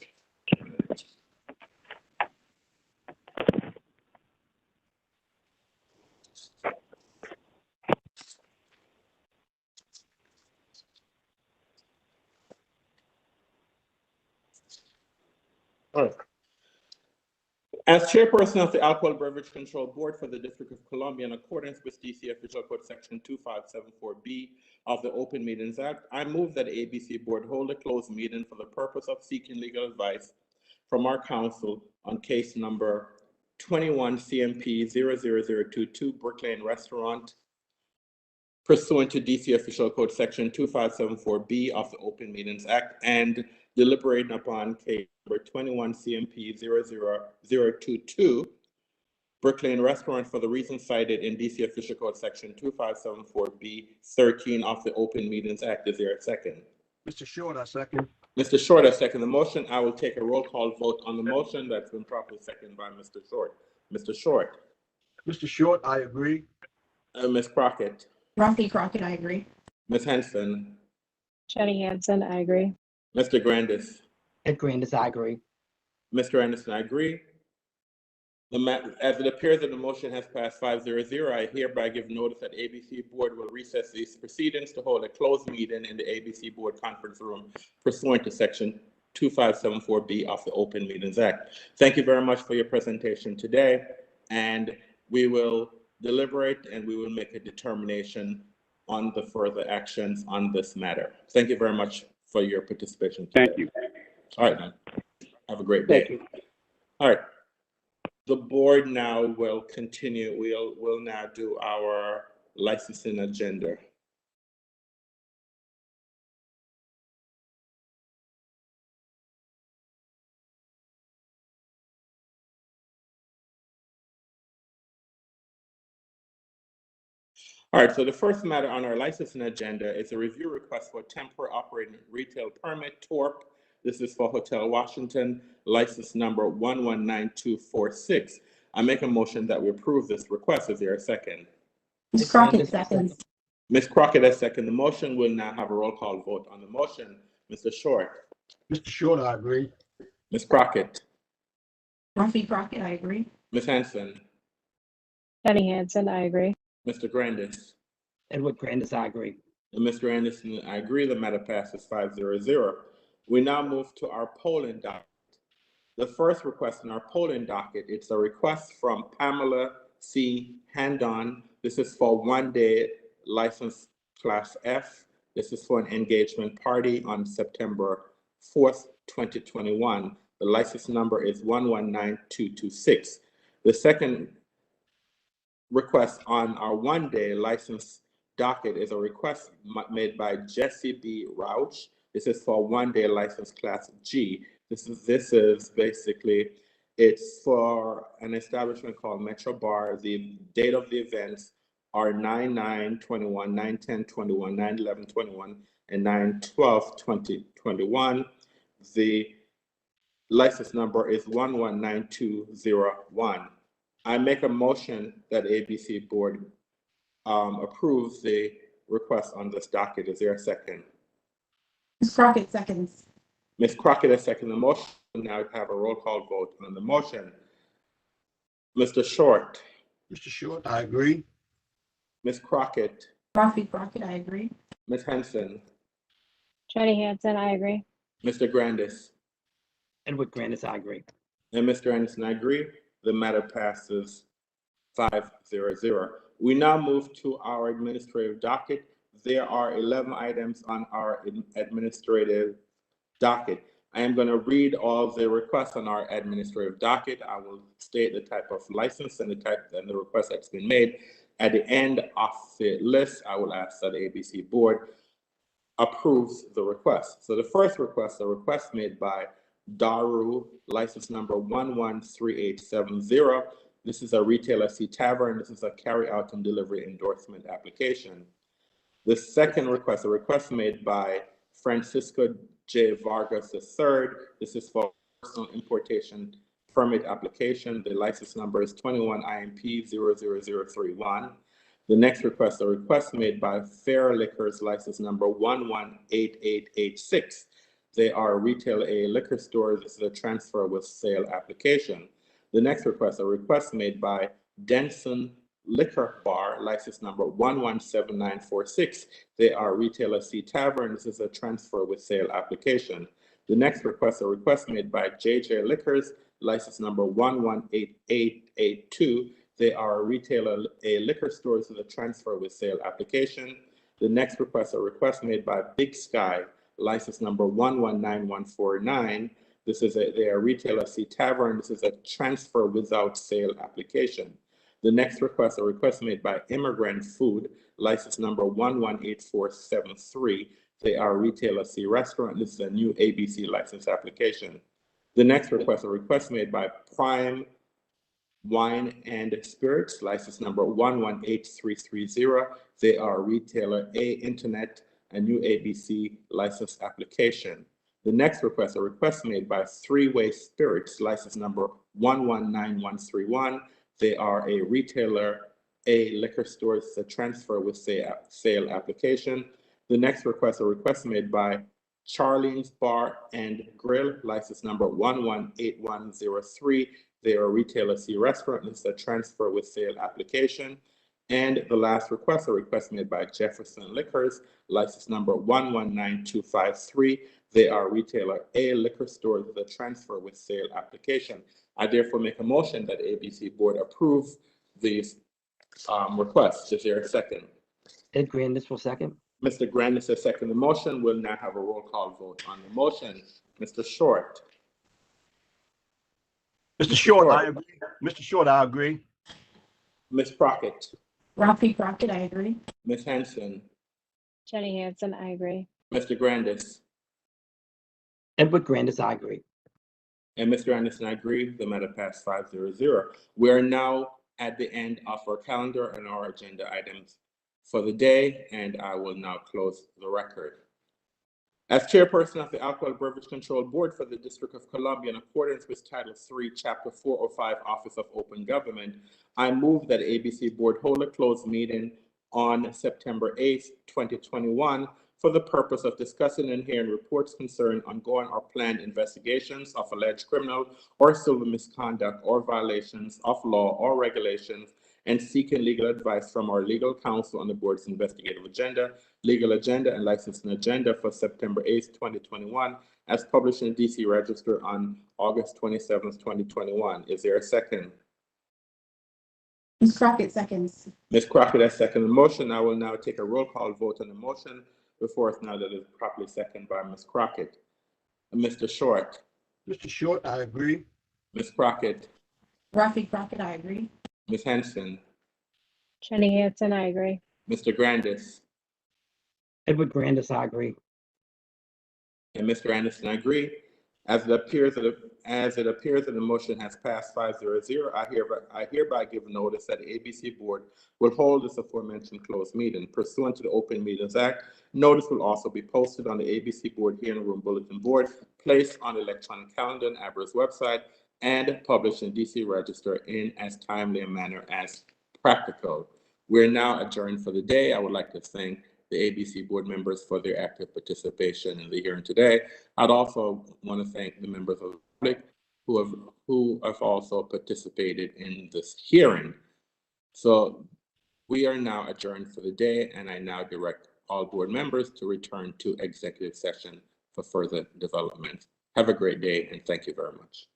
A: All right. As chairperson of the Alcohol Beverage Control Board for the District of Columbia, in accordance with DC Official Code Section 2574B of the Open Meetings Act, I move that the ABC Board hold a closed meeting for the purpose of seeking legal advice from our counsel on case number 21 CMP 00022 Brick Lane Restaurant, pursuant to DC Official Code Section 2574B of the Open Meetings Act, and deliberating upon case number 21 CMP 00022 Brick Lane Restaurant for the reasons cited in DC Official Code Section 2574B 13 of the Open Meetings Act. Is there a second?
I: Mr. Short, I second.
A: Mr. Short, I second the motion. I will take a roll call vote on the motion that's been properly seconded by Mr. Short. Mr. Short.
I: Mr. Short, I agree.
A: Ms. Crockett.
C: Rafi Crockett, I agree.
A: Ms. Henson.
D: Jenny Hansen, I agree.
A: Mr. Grandis.
E: Ed Grandis, I agree.
A: Mr. Anderson, I agree. As it appears that the motion has passed 5-0, I hereby give notice that ABC Board will recess these proceedings to hold a closed meeting in the ABC Board conference room pursuant to Section 2574B of the Open Meetings Act. Thank you very much for your presentation today, and we will deliberate and we will make a determination on the further actions on this matter. Thank you very much for your participation today.
B: Thank you.
A: All right, man. Have a great day.
G: Thank you.
A: All right. The board now will continue. We'll now do our licensing agenda. All right, so the first matter on our licensing agenda is a review request for a temporary operating retail permit, TORP. This is for Hotel Washington, license number 119246. I make a motion that we approve this request. Is there a second?
C: Ms. Crockett seconds.
A: Ms. Crockett has seconded the motion. We'll now have a roll call vote on the motion. Mr. Short.
I: Mr. Short, I agree.
A: Ms. Crockett.
C: Rafi Crockett, I agree.
A: Ms. Hanson.
D: Jenny Hansen, I agree.
A: Mr. Grandis.
E: Edward Grandis, I agree.
A: And Mr. Anderson, I agree. The matter passes 5-0. We now move to our polling docket. The first request in our polling docket, it's a request from Pamela C. Handon. This is for one-day license class F. This is for an engagement party on September 4th, 2021. The license number is 119226. The second request on our one-day license docket is a request made by Jesse B. Rauch. This is for one-day license class G. This is basically, it's for an establishment called Metro Bar. The date of the events are 9/9/21, 9/10/21, 9/11/21, and 9/12/2021. The license number is 119201. I make a motion that ABC Board approves the request on this docket. Is there a second?
C: Ms. Crockett seconds.
A: Ms. Crockett has seconded the motion. Now have a roll call vote on the motion. Mr. Short.
I: Mr. Short, I agree.
A: Ms. Crockett.
C: Rafi Crockett, I agree.
A: Ms. Henson.
D: Jenny Hansen, I agree.
A: Mr. Grandis.
E: Edward Grandis, I agree.
A: And Mr. Anderson, I agree. The matter passes 5-0. We now move to our administrative docket. There are 11 items on our administrative docket. I am going to read all the requests on our administrative docket. I will state the type of license and the type and the request that's been made. At the end of the list, I will ask that the ABC board approves the request. So the first request, a request made by Daru, license number 113870. This is a Retail SC Tavern. This is a carry out and delivery endorsement application. The second request, a request made by Francisco J. Vargas III. This is for personal importation permit application. The license number is 21 IMP 00031. The next request, a request made by Fair Liquors, license number 118886. They are retail a liquor store. This is a transfer with sale application. The next request, a request made by Denson Liquor Bar, license number 117946. They are retail SC Tavern. This is a transfer with sale application. The next request, a request made by JJ Liquors, license number 118882. They are a retailer, a liquor store, so the transfer with sale application. The next request, a request made by Big Sky, license number 119149. They are retailer SC Tavern. This is a transfer without sale application. The next request, a request made by Immigrant Food, license number 118473. They are retailer SC Restaurant. This is a new ABC license application. The next request, a request made by Prime Wine and Spirits, license number 118330. They are retailer A Internet, a new ABC license application. The next request, a request made by Three-Way Spirits, license number 119131. They are a retailer A liquor store. It's a transfer with sale application. The next request, a request made by Charlene's Bar and Grill, license number 118103. They are a retailer C restaurant. It's a transfer with sale application. And the last request, a request made by Jefferson Liquors, license number 119253. They are retailer A liquor store with a transfer with sale application. I therefore make a motion that ABC board approve these requests. Is there a second?
E: Ed Grandis will second.
A: Mr. Grandis has seconded the motion. We'll now have a roll call vote on the motion. Mr. Short.
I: Mr. Short, I agree. Mr. Short, I agree.
A: Ms. Crockett.
C: Rafi Crockett, I agree.
A: Ms. Hanson.
D: Jenny Hansen, I agree.
A: Mr. Grandis.
E: Edward Grandis, I agree.
A: And Mr. Anderson, I agree. The matter passed 5-0. We are now at the end of our calendar and our agenda items for the day, and I will now close the record. As chairperson of the Alcohol Beverage Control Board for the District of Columbia, in accordance with Title III, Chapter 405, Office of Open Government, I move that ABC Board hold a closed meeting on September 8th, 2021, for the purpose of discussing and hearing reports concerning ongoing or planned investigations of alleged criminal or civil misconduct or violations of law or regulations, and seeking legal advice from our legal counsel on the board's investigative agenda, legal agenda, and licensing agenda for September 8th, 2021, as published in the DC Register on August 27th, 2021. Is there a second?
C: Ms. Crockett seconds.
A: Ms. Crockett has seconded the motion. I will now take a roll call vote on the motion before us now that is properly seconded by Ms. Crockett. Mr. Short.
I: Mr. Short, I agree.
A: Ms. Crockett.
C: Rafi Crockett, I agree.
A: Ms. Hanson.
D: Jenny Hansen, I agree.
A: Mr. Grandis.
E: Edward Grandis, I agree.
A: And Mr. Anderson, I agree. As it appears that the motion has passed 5-0, I hereby give notice that the ABC Board will hold this aforementioned closed meeting. Pursuant to the Open Meetings Act, notice will also be posted on the ABC Board Hearing Room Bulletin Board, placed on the electronic calendar on ABRA's website, and published in DC Register in as timely a manner as practical. We're now adjourned for the day. I would like to thank the ABC board members for their active participation in the hearing today. I'd also want to thank the members of the public who have also participated in this hearing. So we are now adjourned for the day, and I now direct all board members to return to executive session for further development. Have a great day, and thank you very much.